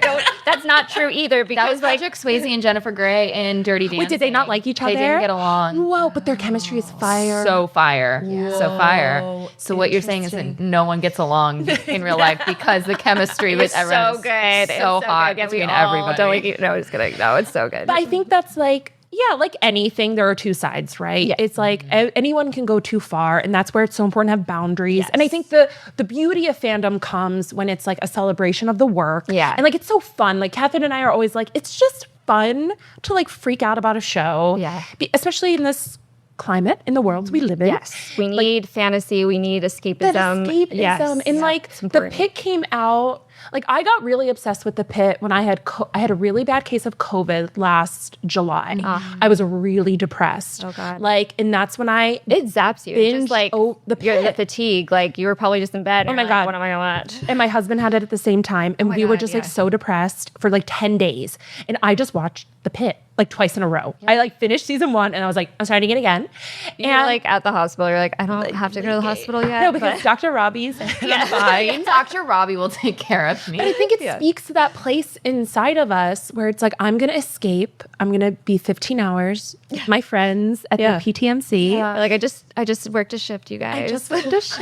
That's not true either. Because that was like Patrick Swayze and Jennifer Grey in Dirty Dancing. Wait, did they not like each other? They didn't get along. Whoa, but their chemistry is fire. So fire. So fire. So what you're saying is that no one gets along in real life because the chemistry with everyone so good. Is so hot good. between everybody. Don't like, no, just kidding. No, it's so good. But I think that's like, like anything, there are two sides, right? Yeah. It's like anyone can go too far, and that's where it's so important to have boundaries. Yes. And I think the beauty of fandom comes when it's like a celebration of the work. Yeah. And like it's so fun. Like Catherine and I are always like, it's just fun to like freak out about a show. Yeah. Especially in this climate in the world we live in. Yes. We need fantasy. We need escapism. Yes. And like the Pitt came out. Like I got really obsessed with the Pitt when I had a really bad case of COVID last July. I was really depressed. Oh God! Like, and that's when it zaps you. It's just like the fatigue. Like you were probably just in bed. Oh my God! What am I gonna watch? And my husband had it at the same time, and we were just like so depressed for like 10 days. And I just watched the Pitt like twice in a row. I like finished season 1, and I was like, I'm starting it again. You're like at the hospital. You're like, I don't have to go to the hospital yet. No, because Dr. Robbie's fine. Dr. Robbie will take care of me. But I think it speaks to that place inside of us where it's like, I'm going to escape. I'm going to be 15 hours with my friends at the PTMC. Like I just worked a shift, you guys. I just worked a shift.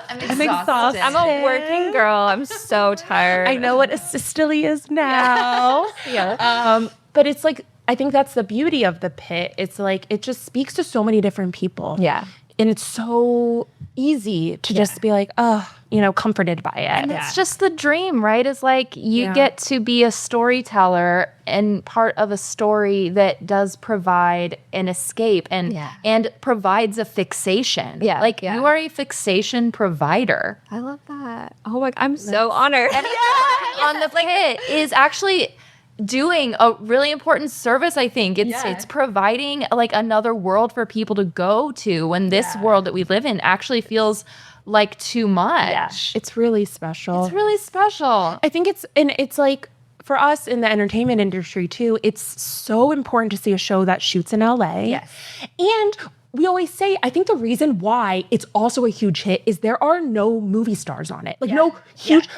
I'm exhausted. I'm a working girl. I'm so tired. I know what a systole is now. But it's like, I think that's the beauty of the Pitt. It's like, it just speaks to so many different people. Yeah. And it's so easy to just be like, comforted by it. And it's just the dream, right? It's like you get to be a storyteller and part of a story that does provide an escape and provides a fixation. Yeah. Like you are a fixation provider. I love that. Oh my, I'm so honored. And on the Pitt is actually doing a really important service. I think it's providing like another world for people to go to when this world that we live in actually feels like too much. It's really special. It's really special. I think it's like for us in the entertainment industry too, it's so important to see a show that shoots in LA. Yes. And we always say, I think the reason why it's also a huge hit is there are no movie stars on it. Like no huge,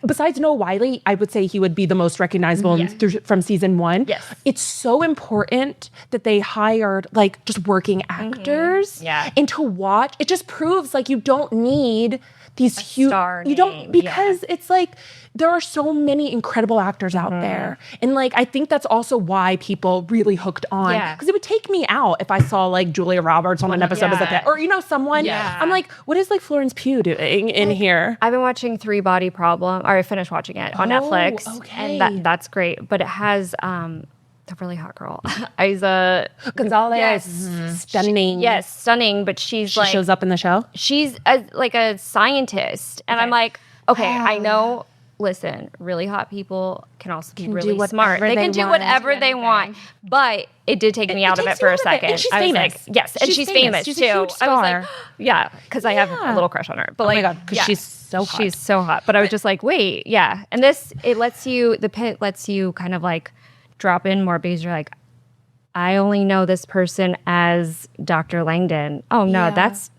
besides Noah Wiley, I would say he would be the most recognizable from season 1. Yes. It's so important that they hired like just working actors. Yeah. And to watch, it just proves like you don't need these huge, star you don't, name, because it's like, there are so many incredible actors out there. And like, I think that's also why people really hooked on. Yeah. Because it would take me out if I saw like Julia Roberts on an episode of that. Or, someone. Yeah. I'm like, what is like Florence Pugh doing in here? I've been watching 3 Body Problem, or I finished watching it on Netflix. Okay. And that's great. But it has the really hot girl, Isa Gonzalez. Yes. Stunning. Yes, stunning. But she shows up in the show? She's like a scientist. And I'm like, okay, I know. Listen, really hot people can also be really smart. They can do whatever they want. But it did take me out of it for a second. And she's I was famous. like, yes, and she's famous She's too. a huge star. I was like, because I have a little crush on her. But Oh my God, because she's so hot. She's so hot. But I was just like, wait, yeah. And the Pitt lets you kind of like drop in more because you're like, I only know this person as Dr. Langdon. Oh no, that's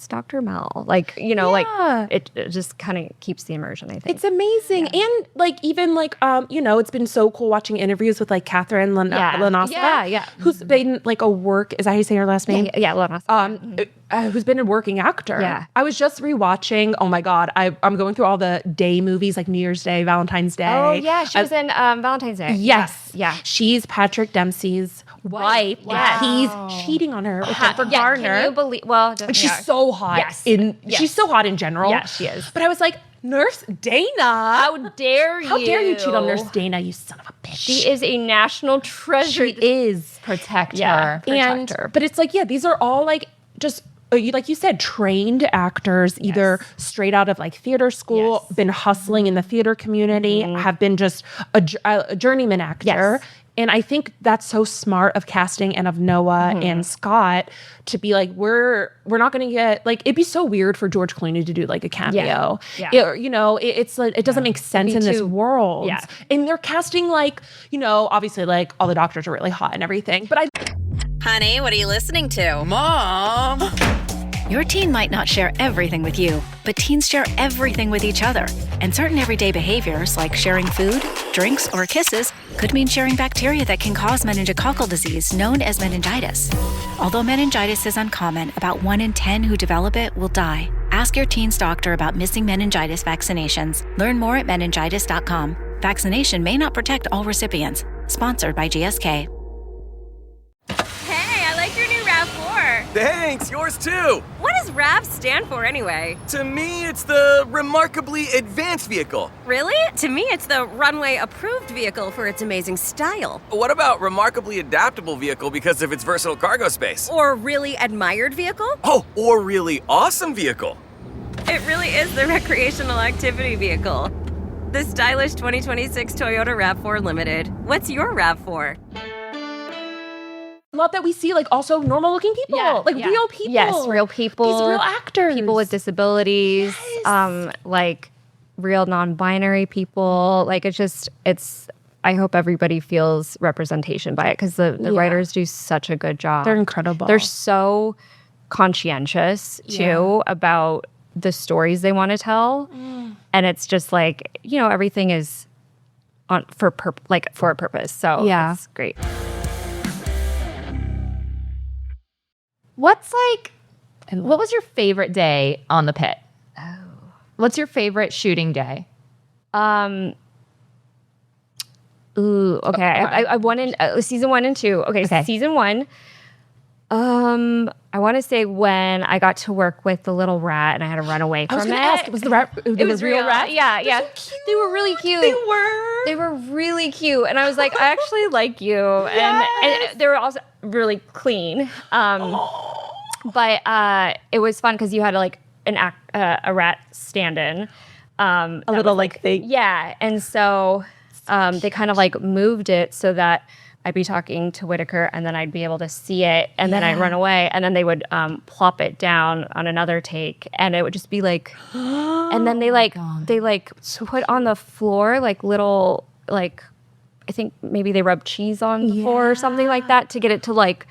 Dr. Mel. Like, like it just kind of keeps the immersion, I think. It's amazing. And like, even like, it's been so cool watching interviews with like Catherine Lanasta, who's been like is that how you say her last name? Yeah, Lanasta. Who's been a working actor. Yeah. I was just rewatching, oh my God, I'm going through all the day movies like New Year's Day, Valentine's Day. Oh yeah, she was in Valentine's Day. Yes. Yeah. She's Patrick Dempsey's wife. Yes. He's cheating on her with Jennifer Garner. Can you believe? Well, and she's so hot. Yes. She's so hot in general. Yeah, she is. But I was like, Nurse Dana. How dare you? How dare you cheat on Nurse Dana, you son of a bitch. She is a national treasure. She is. Protect her. But it's like, these are all like just like you said, trained actors, either straight out of like theater school, been hustling in the theater community, have been just a journeyman actor. Yes. And I think that's so smart of casting and of Noah and Scott to be like, we're not going to get like, it'd be so weird for George Clooney to do like a cameo. Yeah. It's like, it doesn't make sense in this world. Yeah. And they're casting like, obviously like all the doctors are really hot and everything. But Honey, what are you listening to? Mom! Your teen might not share everything with you, but teens share everything with each other. And certain everyday behaviors, like sharing food, drinks, or kisses, could mean sharing bacteria that can cause meningococcal disease known as meningitis. Although meningitis is uncommon, about 1 in 10 who develop it will die. Ask your teen's doctor about missing meningitis vaccinations. Learn more at meningitis.com. Vaccination may not protect all recipients. Sponsored by GSK. Hey, I like your new RAV4. Thanks, yours too. What does RAV stand for anyway? To me, it's the Remarkably Advanced Vehicle. Really? To me, it's the Runway Approved Vehicle for its amazing style. What about Remarkably Adaptable Vehicle because of its versatile cargo space? Or Really Admired Vehicle? Oh, or Really Awesome Vehicle. It really is the Recreational Activity Vehicle. The stylish 2026 Toyota RAV4 Limited. What's your RAV4? love that we see like also normal looking people, real people. Yes, real people. These real actors. People with disabilities, like real non-binary people. Like it's I hope everybody feels representation by it because the writers do such a good job. They're incredible. They're so conscientious too about the stories they want to tell. And it's just like, you know, everything is for a purpose. So it's great. What was your favorite day on the Pitt? Oh. What's your favorite shooting day? Okay. I won in season 1 and 2. Okay. Season 1, I want to say when I got to work with the little rat and I had to run away from I was going it. to ask, was the rat? It was real rat? Yeah, yeah. They were really cute. They were really cute, and I was like, I actually like you, and they were also really clean. But it was fun because you had like a rat stand-in, a little like thing. Yeah, and so they kind of like moved it so that I'd be talking to Whitaker and then I'd be able to see it and then I'd run away and then they would plop it down on another take and it would just be like, and then they put on the floor like little, like, I think maybe they rubbed cheese on the floor or something like that to get it to like,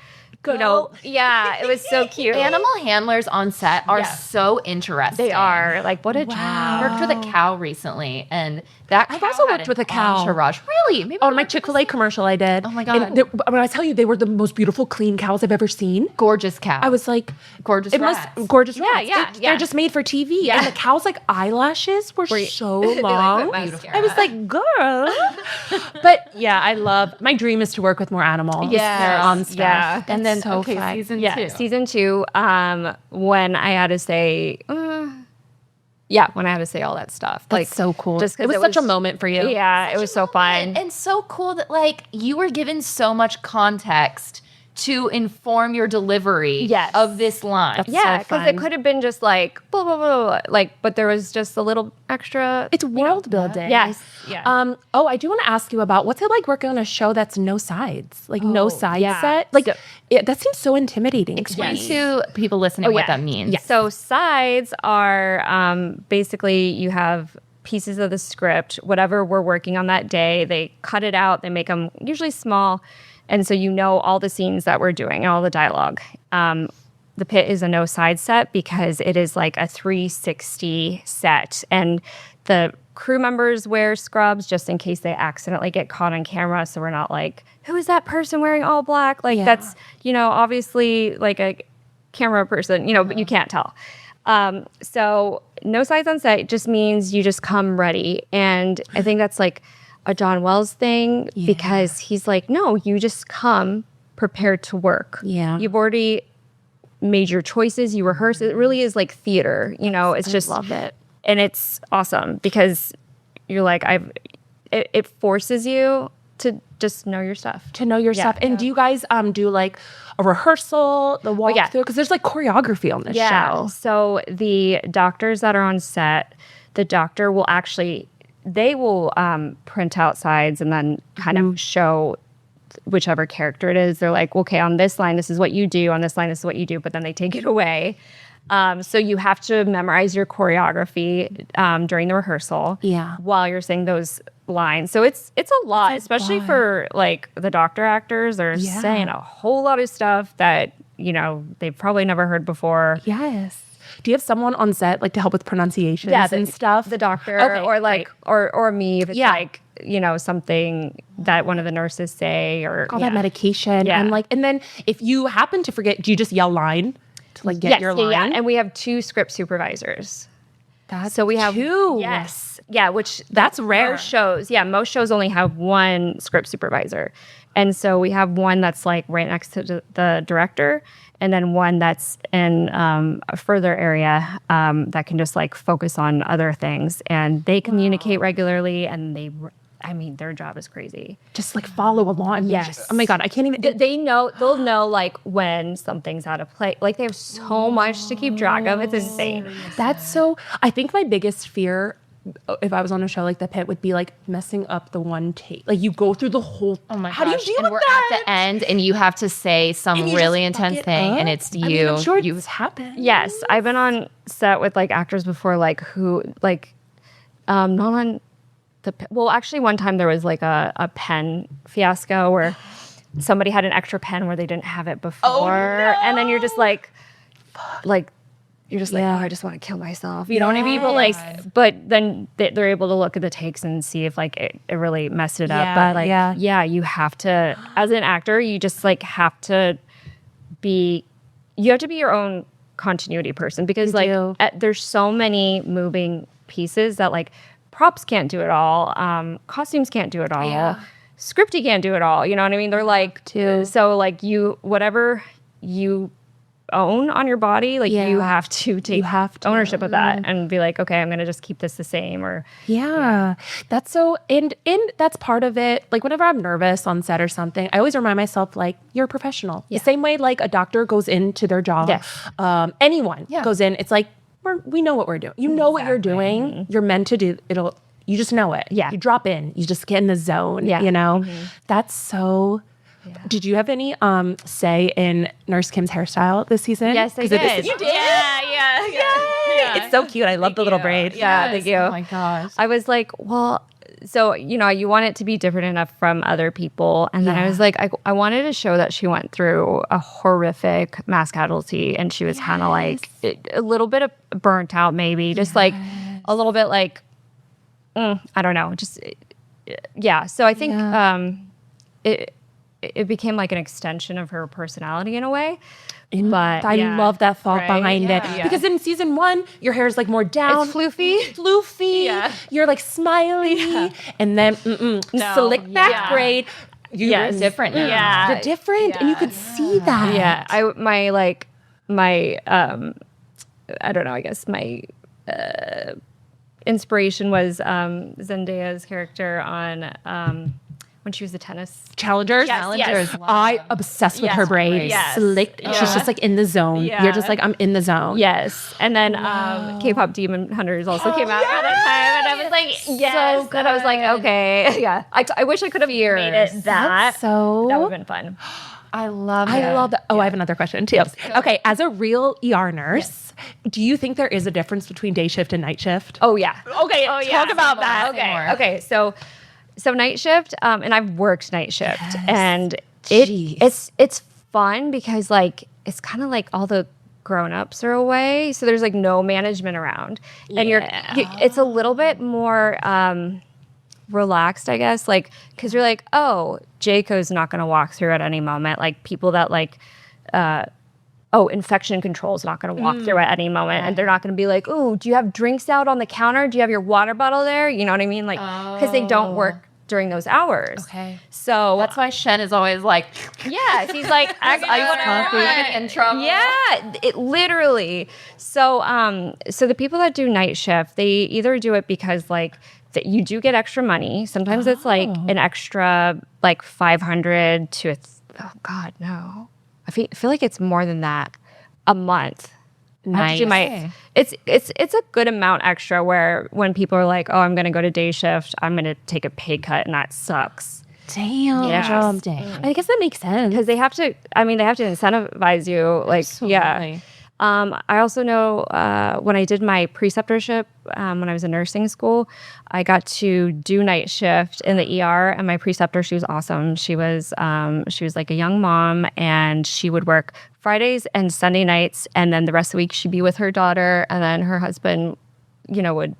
you know, it was so cute. Animal handlers on set are so interesting. They are. Like, what a job. I worked with a cow recently, and that I've cow also had worked an with a cow. entourage. Really? Maybe On my Chick-fil-A commercial I did. Oh my God. And when I tell you, they were the most beautiful, clean cows I've ever seen. Gorgeous cow. I was like, gorgeous rats. Gorgeous Yeah, rats. yeah. They're just made for TV. Yeah. And the cow's like eyelashes were so long. I was like, girl. But yeah, I love, my dream is to work with more animals. They're on stuff. Yeah. And then so okay, fun. season Yeah, two. season 2, when I had to say, when I had to say all that stuff. That's so cool. Just 'cause it was such a moment for you. Yeah, it was so fun. And so cool that like you were given so much context to inform your delivery of this line. Yeah, because it could have been just like blah blah blah, blah, like, but there was just a little extra. It's world building. Yes. Yeah. I do want to ask you about what's it like working on a show that's no sides, like no side set. Like that seems so intimidating. Explain to people listening what that means. Yeah. So sides are basically you have pieces of the script, whatever we're working on that day. They cut it out. They make them usually small. And so you know all the scenes that we're doing, all the dialogue. The Pit is a no side set because it is like a 360 set. And the crew members wear scrubs just in case they accidentally get caught on camera. So we're not like, who is that person wearing all black? Like that's, obviously like a camera person, but you can't tell. So no sides on set just means you just come ready. And I think that's like a John Wells thing because he's like, no, you just come prepared to work. Yeah. You've already made your choices, you rehearse. It really is like theater, it's just love it. And it's awesome because you're like, it forces you to just know your stuff. To know your stuff. And do you guys do like a rehearsal, the walkthrough? Because there's like choreography on this show. So the doctors that are on set, the doctor will actually, they will print out sides and then kind of show whichever character it is. They're like, okay, on this line, this is what you do. On this line, this is what you do. But then they take it away. So you have to memorize your choreography during the rehearsal while you're saying those lines. So it's a lot, especially for like the doctor actors. They're saying a whole lot of stuff that, they've probably never heard before. Yes. Do you have someone on set like to help with pronunciations and stuff? The doctor or like or me if it's like something that one of the nurses say or all that medication and then if you happen to forget, do you just yell line to like get your line? Yeah, and we have 2 script supervisors. So we have 2. Yes. Yeah, which that's rare. Most shows. Yeah, most shows only have 1 script supervisor. And so we have one that's like right next to the director and then one that's in a further area that can just like focus on other things. And they communicate regularly and their job is crazy. Just like follow along. Yes. Oh my God, I can't even. They'll know like when something's out of play. Like they have so much to keep track of. It's insane. That's so, I think my biggest fear if I was on a show like The Pit would be like messing up the one take. Like you go through the whole. Oh my gosh! How do you deal and with we're that? at the end, and you have to say some really intense thing, and it's you. I mean, I'm sure it's happened. Yes, I've been on set with like actors before, like who like, not on the. Well, actually, one time there was like a pen fiasco where somebody had an extra pen where they didn't have it before, and then you're just like. You're just like, oh, I just want to kill myself. You know what I mean? But then they're able to look at the takes and see if like it really messed it up. But like, you have to, as an actor, you just like have to be your own continuity person because there's so many moving pieces that like props can't do it all. Costumes can't do it all. Scripty can't do it all. You know what I mean? They're like, so like whatever you own on your body. Like you have to take ownership of that and be like, okay, I'm going to just keep this the same or. That's so, and that's part of it. Like whenever I'm nervous on set or something, I always remind myself like, you're a professional. The same way like a doctor goes into their job. Anyone goes in, it's like, we know what we're doing. You know what you're doing. You're meant to do it'll. You just know it. You drop in. You just get in the zone. You know, that's so. Did you have any say in Nurse Kim's hairstyle this season? Yes, I did. You did? Yeah. It's so cute. I love the little braid. Yeah, thank you. Oh my gosh. I was like, well, so, you know, you want it to be different enough from other people. And then I was like, I wanted to show that she went through a horrific mass casualty and she was kind of like a little bit of burnt out, maybe just like a little bit like, I don't know. Just, So I think it became like an extension of her personality in a way. But I love that thought behind it. Yeah. Because in season 1, your hair is like more down. It's floofy. Yeah. You're like smiley. Yeah. And then slick back braid. You're different now. Yeah. You're different. And you could see that. Yeah. My I don't know, I guess my inspiration was Zendaya's character on when she was the tennis Challengers. Yes. I obsessed with her braid. Yes. Slick. She's just like in the zone. Yeah. You're just like, I'm in the zone. Yes. And then K-pop Demon Hunters also came out at that time. And I was like, yes. So good. And I was like, okay. Yeah. I wish I could have made it that. So that would have been fun. I love that. Oh, I have another question too. Okay. As a real ER nurse, do you think there is a difference between day shift and night shift? Oh, yeah. Okay. Talk about that. Okay. So night shift, and I've worked night shift, and it's fun because like it's kind of like all the grown-ups are away, so there's like no management around, and it's a little bit more relaxed, I guess, like because you're like, oh, Jayco's not going to walk through at any moment, like people that like. Infection control is not going to walk through at any moment. And they're not going to be like, oh, do you have drinks out on the counter? Do you have your water bottle there? You know what I mean? Like, because they don't work during those hours. Okay. So that's why Shen is always like, yes, he's like, I want to get in trouble. Yeah, it literally. So, so the people that do night shift, they either do it because like, that you do get extra money. Sometimes it's like an extra like 500 to oh God, no. I feel like it's more than that a month. Nice. It's a good amount extra where when people are like, oh, I'm going to go to day shift, I'm going to take a pay cut and that sucks. Damn. Yes. I guess that makes sense. Because they have to incentivize you. Like, absolutely. I also know when I did my preceptorship when I was in nursing school, I got to do night shift in the ER, and my preceptor, she was awesome. She was like a young mom, and she would work Fridays and Sunday nights, and then the rest of the week she'd be with her daughter, and then her husband, would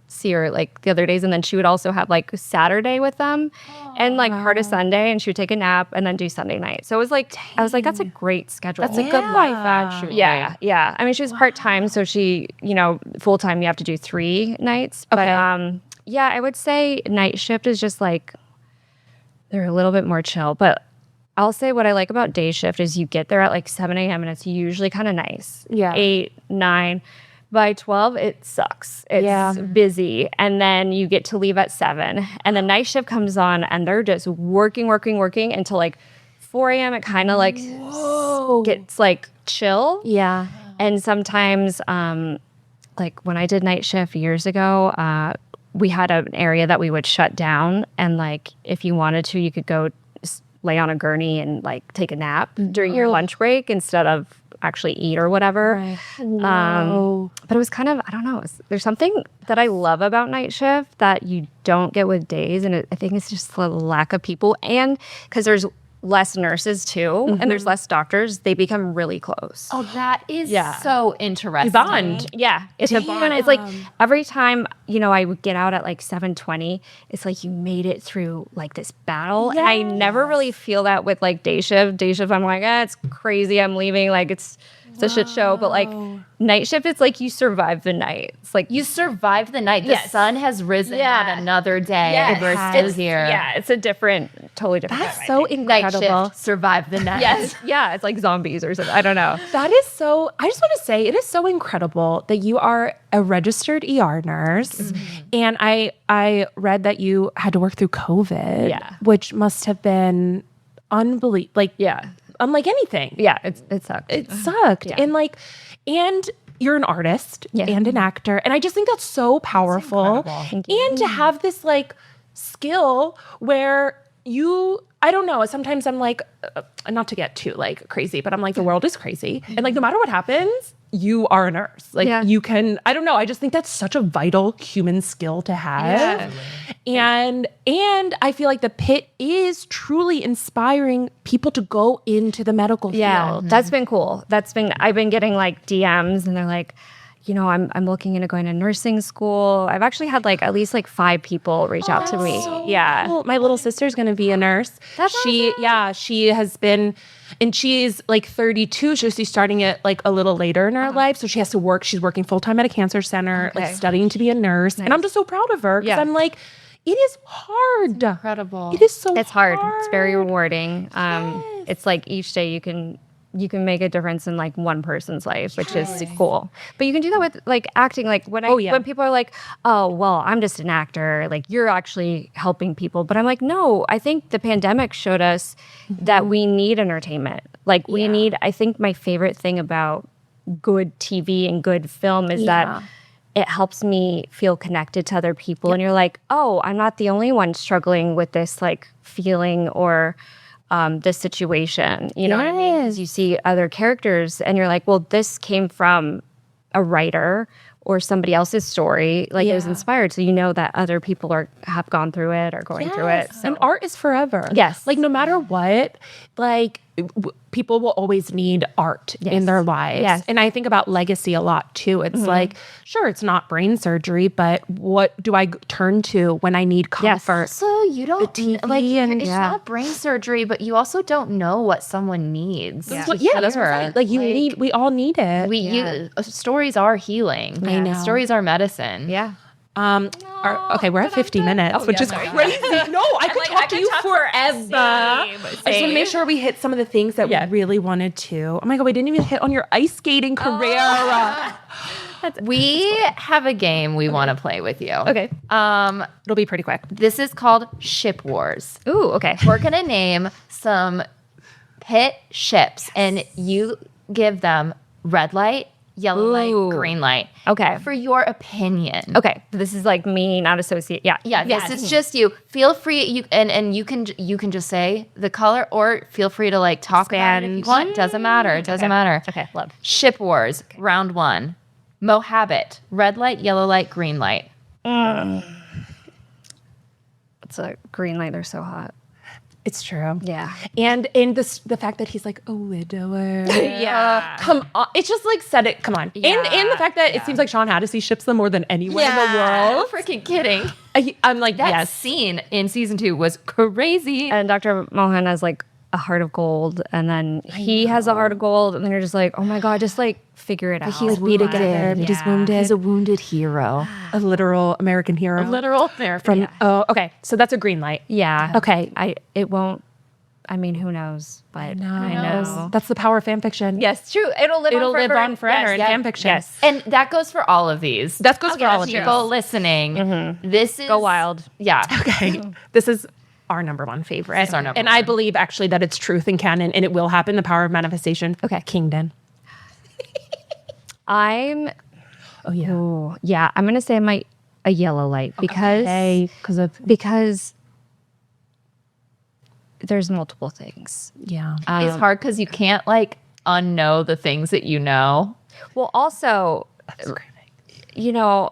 see her like the other days, and then she would also have like Saturday with them and like part of Sunday, and she would take a nap and then do Sunday night. So it was like, I was like, that's a great schedule. That's a good life, actually. Yeah. I mean, she was part-time, so she, full-time you have to do 3 nights. But I would say night shift is just like, they're a little bit more chill. But I'll say what I like about day shift is you get there at like 7 a.m. and it's usually kind of nice. Yeah. 8, 9. By 12, it sucks. It's busy. And then you get to leave at 7. And the night shift comes on and they're just working until like 4 a.m. It kind of like gets like chill. Yeah. And sometimes, like when I did night shift years ago, we had an area that we would shut down. And like if you wanted to, you could go lay on a gurney and like take a nap during your lunch break instead of actually eat or whatever. Right. But it was kind of, I don't know, there's something that I love about night shift that you don't get with days, and I think it's just the lack of people, and because there's less nurses too, and there's less doctors, they become really close. Oh, that is so interesting. Bond. Yeah, it's a bond. It's like every time, I would get out at like 7:20, it's like you made it through like this battle. Yes. And I never really feel that with like day shift. Day shift, I'm like, it's crazy, I'm leaving. Like it's It's a shit show, but like night shift, it's like you survive the night. It's like You survived the night. The sun has risen on another day. Yes. We're still here. Yeah, it's a totally different. That's so Night incredible. shift, survive the night. Yes, yeah, it's like zombies or something. I don't know. That is so, I just want to say, it is so incredible that you are a registered ER nurse. And I read that you had to work through COVID, which must have been unbelievable. Like, unlike anything. Yeah, it sucked. It sucked. And you're an artist and an actor. And I just think that's so powerful. And to have this like skill where I don't know, sometimes I'm like, not to get too like crazy, but I'm like, the world is crazy. And like, no matter what happens, you are a nurse. Like you can, I don't know. I just think that's such a vital human skill to have. And I feel like the Pitt is truly inspiring people to go into the medical field. That's been cool. I've been getting like DMs and they're like, you know, I'm looking into going to nursing school. I've actually had like at least like 5 people reach out to me. So cool. My little sister's going to be a nurse. That's awesome. She has been, and she's like 32. So she's starting it like a little later in her life. So she has to work. She's working full-time at a cancer center, like studying to be a nurse. And I'm just so proud of her because I'm like, it is hard. Incredible. It is so It's hard. It's very rewarding. It's like each day you can make a difference in like one person's life, which is cool. But you can do that with like acting. Like when people are like, oh, well, I'm just an actor. Like you're actually helping people. But I'm like, no, I think the pandemic showed us that we need entertainment. Like we need, I think my favorite thing about good TV and good film is that it helps me feel connected to other people. And you're like, oh, I'm not the only one struggling with this like feeling or this situation, you know what I mean? Because you see other characters and you're like, well, this came from a writer or somebody else's story. Like it was inspired. So you know that other people have gone through it or going through it. So. And art is forever. Yes. Like no matter what, like people will always need art in their lives. Yes. And I think about legacy a lot too. It's like, sure, it's not brain surgery, but what do I turn to when I need comfort? So you don't like it's Yeah. not brain surgery, but you also don't know what someone needs. That's what I'm saying. Like you need, we all need it. Stories are healing. I know. Stories are medicine. Yeah. Okay, we're at 50 minutes, which is crazy. No, I could talk to you forever. I just want to make sure we hit some of the things that we really wanted to. Oh my God, we didn't even hit on your ice skating career. We have a game we want to play with you. Okay. It'll be pretty quick. This is called Ship Wars. Ooh, okay. We're going to name some Pitt ships, and you give them red light, yellow light, green light. Okay. For your opinion. Okay. This is like me, not associate. Yeah. Yeah, this is just you. Feel free, you you can just say the color, or feel free to like talk about it if you want. Doesn't matter. It doesn't matter. Okay. Love. Ship Wars, round 1. Mohabit, red light, yellow light, green light. It's a green light. They're so hot. It's true. Yeah. And in the fact that he's like a widower. Yeah. Come on. It's just like said it. Come on. Yeah. And the fact that it seems like Sean Hattie ships them more than anyone in the world. Freaking kidding. I'm like, That scene in season 2 was crazy. And Dr. Mohan has like a heart of gold, and then he has a heart of gold, and then you're just like, oh my God, just like figure it out. He's wounded. He's wounded. He's a wounded hero. A literal American hero. Literal American. Okay. So that's a green light. Yeah. Okay. It won't. I mean, who knows? But I know. That's the power of fan fiction. Yes, true. It'll live on forever. In fan fiction. Yes. And that goes for all of these. That goes for all of these. People listening. This is Go wild. Yeah. Okay. This is our number one favorite. It's our number and one. I believe actually that it's truth and canon, and it will happen. The power of manifestation. Okay. Kingdom. I'm. Oh yeah. Ooh, yeah. I'm gonna say a yellow light because because there's multiple things. Yeah. It's hard because you can't like unknow the things that you know. Well, also, you know,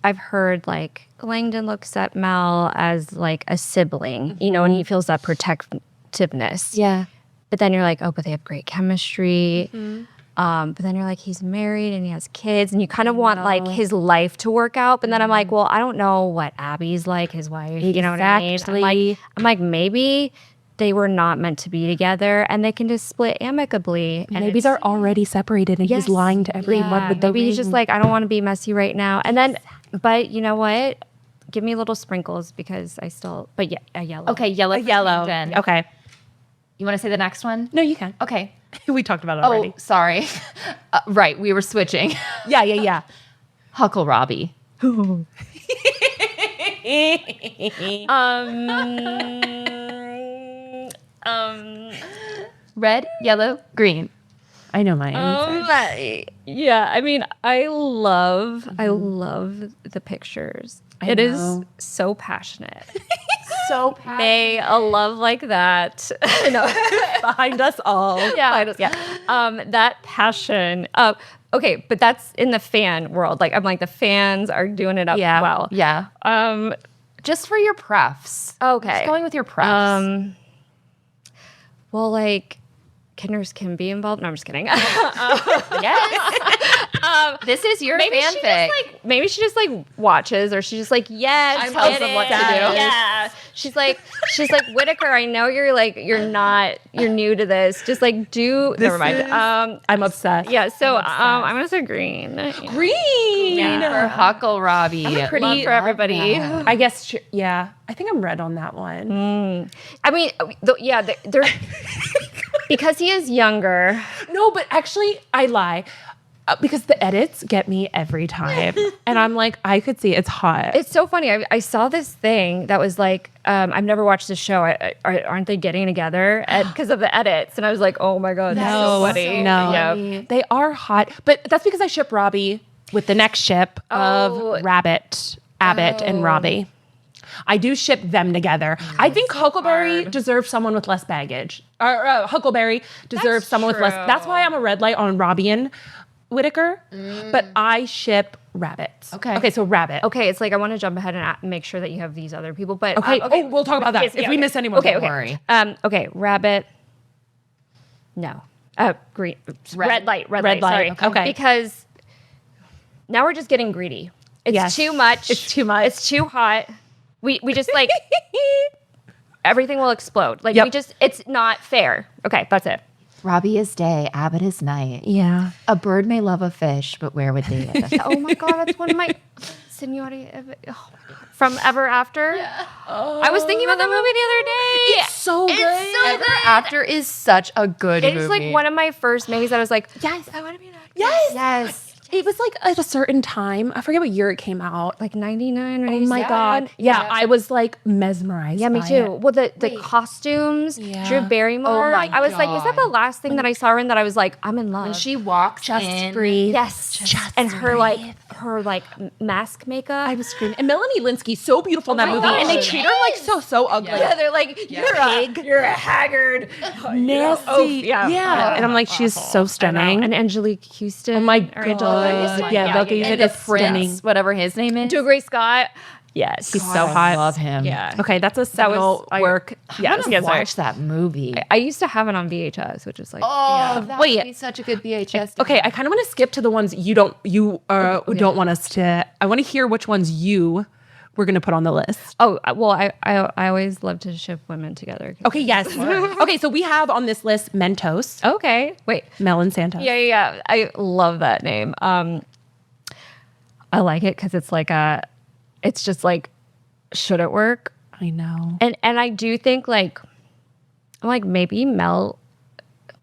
I've heard like Langdon looks at Mel as like a sibling, you know, and he feels that protectiveness. Yeah. But then you're like, oh, but they have great chemistry. But then you're like, he's married and he has kids, and you kind of want like his life to work out. But then I'm like, well, I don't know what Abby's like, his wife. You know what I mean? I'm like maybe they were not meant to be together and they can just split amicably. And Maybe they're already separated and he's lying to everyone with the maybe he's ring. just like, I don't want to be messy right now. And then, but you know what? Give me little sprinkles because I still, but yeah, a yellow. Okay, yellow. yellow. Jen. Okay. You want to say the next one? No, you can. Okay. We talked about it already. Oh, sorry. Right, we were switching. Yeah. Huckle Robbie. Red, yellow, green. I know my answer. Yeah, I mean, I love the pictures. It is so passionate. So passionate. May a love like that. No, Behind us all. yeah, that passion. Okay, but that's in the fan world. Like, I'm like, the fans are doing it up well. Yeah. Just for your prefs. Okay. Just going with your prefs. Well, like, can Nurse Kim be involved? No, I'm just kidding. Yes. This is your fanfic. Maybe she just like watches, or she's just like, yes, tells them what to do. Yeah. She's like, Whitaker, I know you're new to this. Just like never mind. I'm obsessed. Yeah. So I'm gonna say green. Green. For Huckle Robbie. Pretty for everybody. I guess, I think I'm red on that one. I mean, they're because he is younger. No, but actually, I lie. Because the edits get me every time. And I'm like, I could see it's hot. It's so funny. I saw this thing that was like, I've never watched the show. Aren't they getting together because of the edits? And I was like, oh my God, that's so funny. No, Yeah. they are hot. But that's because I ship Robbie with the next ship of Abbott and Robbie. I do ship them together. I think Huckleberry deserves someone with less baggage. Or Huckleberry deserves someone with less. That's why I'm a red light on Robbie and Whitaker, but I ship rabbits. Okay, so rabbit. Okay, it's like I want to jump ahead and make sure that you have these other people. But Okay, we'll talk about that if we miss anyone. Okay, don't worry. Okay, rabbit. No, green. Red light. Sorry. Okay. Because now we're just getting greedy. It's too much. It's too much. It's too hot. We just like everything will explode. Like it's not fair. Okay, that's it. Robbie is day, Abbott is night. Yeah. A bird may love a fish, but where would they live? Oh my God, that's one of my from Ever After. Yeah. I was thinking about that movie the other day. It's so good. Ever After is such a good movie. It's like one of my first movies that I was like, yes, I want to be that. Yes. It was like at a certain time. I forget what year it came out. Like 99 or Oh my God. Yeah, I was like mesmerized. Yeah, me by too. it. Well, the costumes, Drew Barrymore. Oh my I was like, is that the God. last thing that I saw her in that I was like, I'm in love? When she walks in. breathe. Yes. And her mask makeup. I was screaming. And Melanie Linsky, so beautiful in that movie. God. And they treat her like so ugly. Yeah, they're like, you're a haggard, Nasty. Oh, yeah. And I'm like, she's so stunning. And Angelique Houston. Oh my or God. Angelique. Yeah, they'll And it the is stunning. prince, whatever his name is. Dougray Scott. Yes. He's so hot. I love him. Yeah. Okay, that's a seminal work. I want to watch that movie. I used to have it on VHS, which is like, that would be such a good VHS. Okay, I kind of want to skip to the ones you don't want us to. I want to hear which ones you were going to put on the list. Oh, well, I always love to ship women together. Okay, yes. Okay, so we have on this list Mentos. Okay, wait. Mel and Santos. Yeah. I love that name. I like it because it's like it's just like, should it work? I know. And I do think I'm like maybe Mel.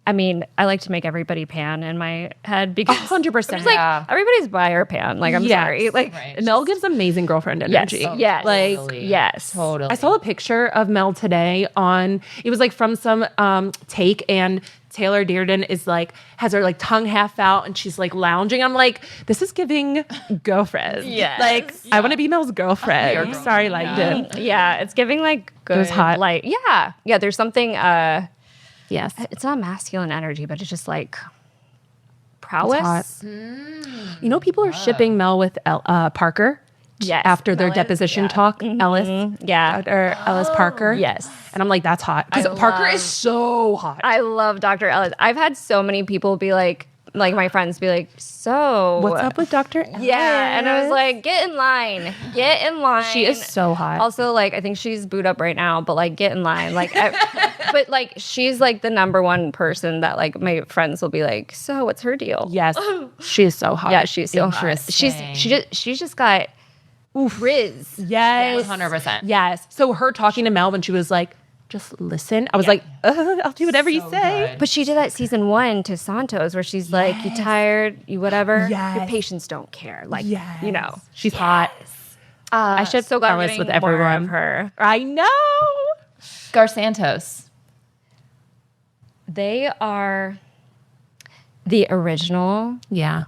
I mean, I like to make everybody pan in my head because 100%. It's like everybody's bi or pan. Like I'm sorry. Like Mel gives amazing girlfriend energy. Yes. Like Totally. yes. Totally. I saw a picture of Mel today it was like from some take, and Taylor Dearden is like, has her like tongue half out and she's like lounging. I'm like, this is giving girlfriend. Yes. Like, I want to be Mel's girlfriend. Sorry, like, Yeah, it's giving like good. It was hot. Like yeah. There's something. Yes. It's not masculine energy, but it's just like prowess. You know, people are shipping Mel with Parker. Yes. After their deposition talk, Ellis. Yeah. Or Ellis Parker. Yes. And I'm like, that's hot. Because Parker is so hot. I love Dr. Ellis. I've had so many people be like, like my friends be like, so What's up with Dr. Yeah, and I was like, get in line. She is so hot. Also, like, I think she's booed up right now, but like, get in line. Like, but like, she's like the number one person that like my friends will be like, so what's her deal? Yes, she is so hot. Yeah, she's so hot. She's just got riz. Yes, 100%. Yes. So her talking to Mel when she was like, just listen. I was like, I'll do whatever you say. Good. But she did that season 1 to Santos where she's like, you tired, you whatever. Yes. Your patients don't care. Like, you know. She's hot. I should So glad Carlos we're with getting more everyone. of her. I know. Gar Santos. They are the original. Yeah.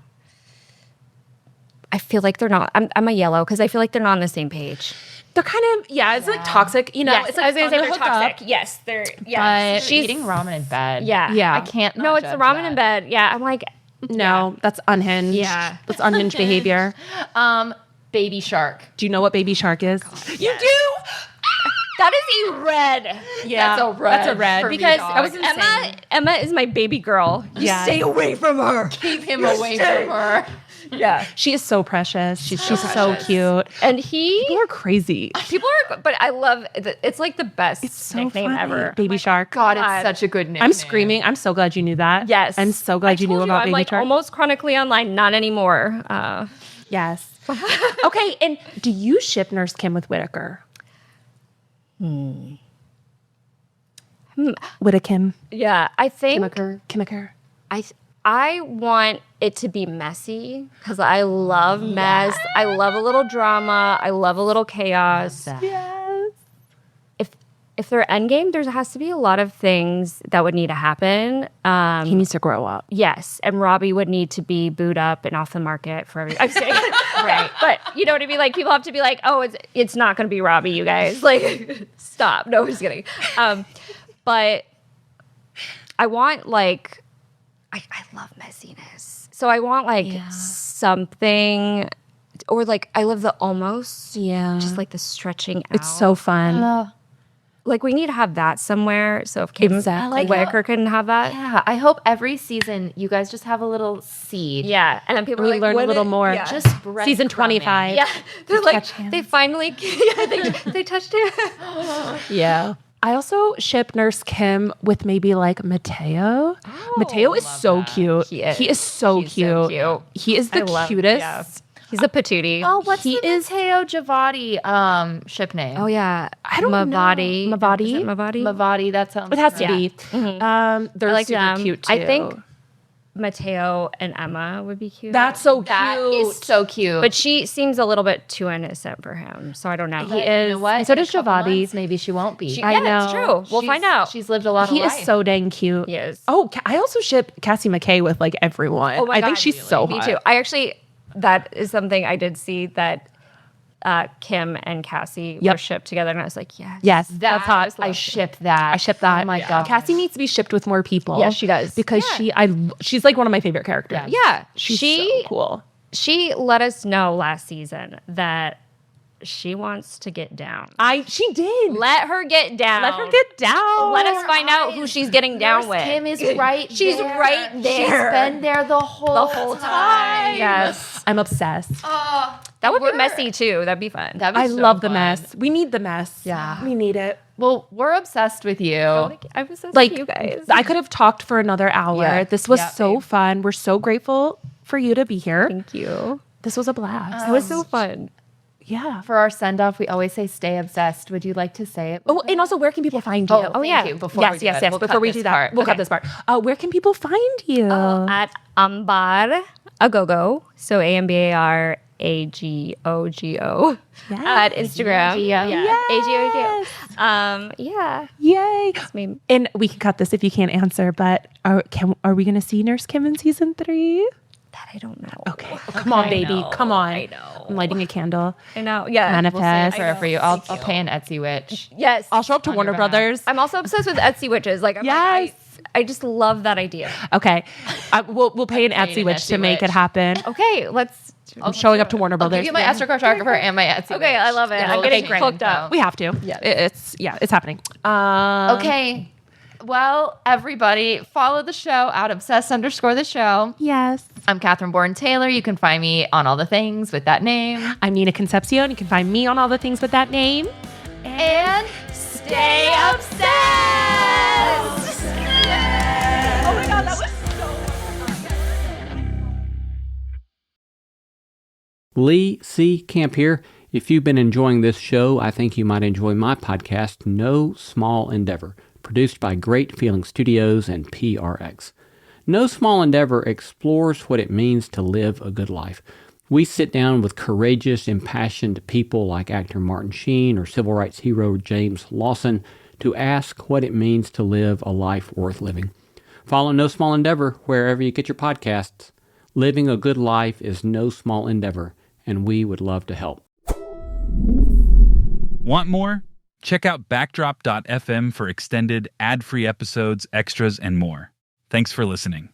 I feel like they're not. I'm a yellow because I feel like they're not on the same page. They're kind of, it's like toxic, you know. Yes, It's like I was gonna say fun to they're hook up. toxic. Yes, they're. But Yes, she's eating ramen in bed. Yeah, Yeah. I can't. No, it's the ramen in bed. Yeah, I'm like, No, that's unhinged. Yeah. That's unhinged behavior. Baby Shark. Do you know what baby shark is? you do. That is a red. Yeah. That's a red. That's a red. for me, Because dog. Emma is my baby girl. Yeah. Stay away from her. Keep him away from her. Yeah, She is so precious. She's so cute. and People are crazy. people are. But I love. It's like the best It's so nickname funny. ever. Baby shark. God, God. it's such a good name. I'm screaming. I'm so glad you knew that. Yes, I'm so glad you knew told about I'm baby like shark. almost chronically online. Not anymore. Yes. Okay, and do you ship Nurse Kim with Whitaker? Whitakim. Yeah, I think Kimmaker. I want it to be messy because I love mess. I love a little drama. I love a little chaos. Yes. If they're endgame, there has to be a lot of things that would need to happen. He needs to grow up. Yes, and Robbie would need to be booed up and off the market for everything. I'm saying, right? But you know what I mean? Like people have to be like, oh, it's not going to be Robbie, you guys. Like, stop. No, I'm just kidding. But I want like. I love messiness. So I want like something, or like I love the almost. Yeah. Just like the stretching out. It's so fun. Like we need to have that somewhere. So if Kim Exactly. Whitaker can have that. Yeah, I hope every season you guys just have a little seed. Yeah. And then people We are like, learn a what little more. Yeah. Just Season breadcrumbing. 25. Yeah. They're like, touch hands. they finally, they touched it. Yeah. I also ship Nurse Kim with maybe like Mateo. Mateo is so cute. He is so He's so cute. cute. He is the I love- cutest. yeah. He's a patootie. Oh, what's He the is- Mateo Javati ship name? Oh, yeah. I don't Mavati. know. Mavati? Is it Mavati? Mavati. That sounds. It has to right. be. They're I like super them. cute too. I think Mateo and Emma would be cute. that's so cute. That is so cute. But she seems a little bit too innocent for him, so I don't know. But you know what? And so In a does couple Javati. months, maybe she won't be. I Yeah, that's know. true. We'll find out. She's lived a lot He of is life. so dang cute. He is. Oh, I also ship Cassie McKay with like everyone. Oh my I God, think she's so Me hot. too. I actually, that is something I did see that Kim and Cassie were Yep. shipped together, and I was like, yes. Yes, that's hot. I ship that. I ship that. Oh my God. Cassie needs to be shipped with more people. Yes, she does. Because she's like one of my favorite characters. Yeah. She's she so cool. She let us know last season that she wants to get down. She did. Let her get down. Let her get down. Let us find out who she's getting down with. Kim is right She's there. right there. She's been there the whole time. Yes. I'm obsessed. That would be messy too. That'd be fun. That'd be I so love the fun. mess. We need the mess. Yeah. We need it. Well, we're obsessed with you. I'm obsessed Like with you guys. I could have talked for another hour. Yeah. This was Yeah, so babe. fun. We're so grateful for you to be here. Thank you. This was a blast. It was so fun. Yeah. For our send off, we always say "Stay obsessed." Would you like to say it? Oh, and also, where can people find you? Oh, thank you. Before yes, we do yes, that, yes. we'll Before cut we this do that, part. we'll cut Okay. this part. Where can people find you? At Ambar Agogo. So AMBAR AGOGO at Instagram. Yeah. AGOGO. Yeah. Yay! me. And we can cut this if you can't answer. But are we going to see Nurse Kim in season 3? That I don't know. Okay. Come on, baby. Come on. I know. I'm lighting a candle. I know. Yeah. Manifest. We'll for you. I'll pay an Etsy witch. Yes. I'll show up to On Warner your behalf. Brothers. I'm also obsessed with Etsy witches. Like, I'm Yes. like, I just love that idea. Okay. We'll pay an Paid Etsy an witch Etsy to make witch. it happen. Okay, let's. I'm showing up to Warner I'll Brothers. give you my astrocartographer and my Etsy. Okay, witch. I love it. Yeah, I'm we'll getting exchange hooked info. up. We have to. Yeah. It's happening. Okay. Well, everybody, follow the show at obsessed_the show. Yes. I'm Catherine Bourne-Taylor. You can find me on all the things with that name. I'm Nina Concepcion. You can find me on all the things with that name. And stay obsessed! Oh my God, that was Lee C. Camp here. If you've been enjoying this show, I think you might enjoy my podcast, No Small Endeavor, produced by Great Feeling Studios and PRX. No Small Endeavor explores what it means to live a good life. We sit down with courageous, impassioned people like actor Martin Sheen or civil rights hero James Lawson to ask what it means to live a life worth living. Follow No Small Endeavor wherever you get your podcasts. Living a good life is no small endeavor, and we would love to help. Want more? Check out backdrop.fm for extended, ad-free episodes, extras, and more. Thanks for listening.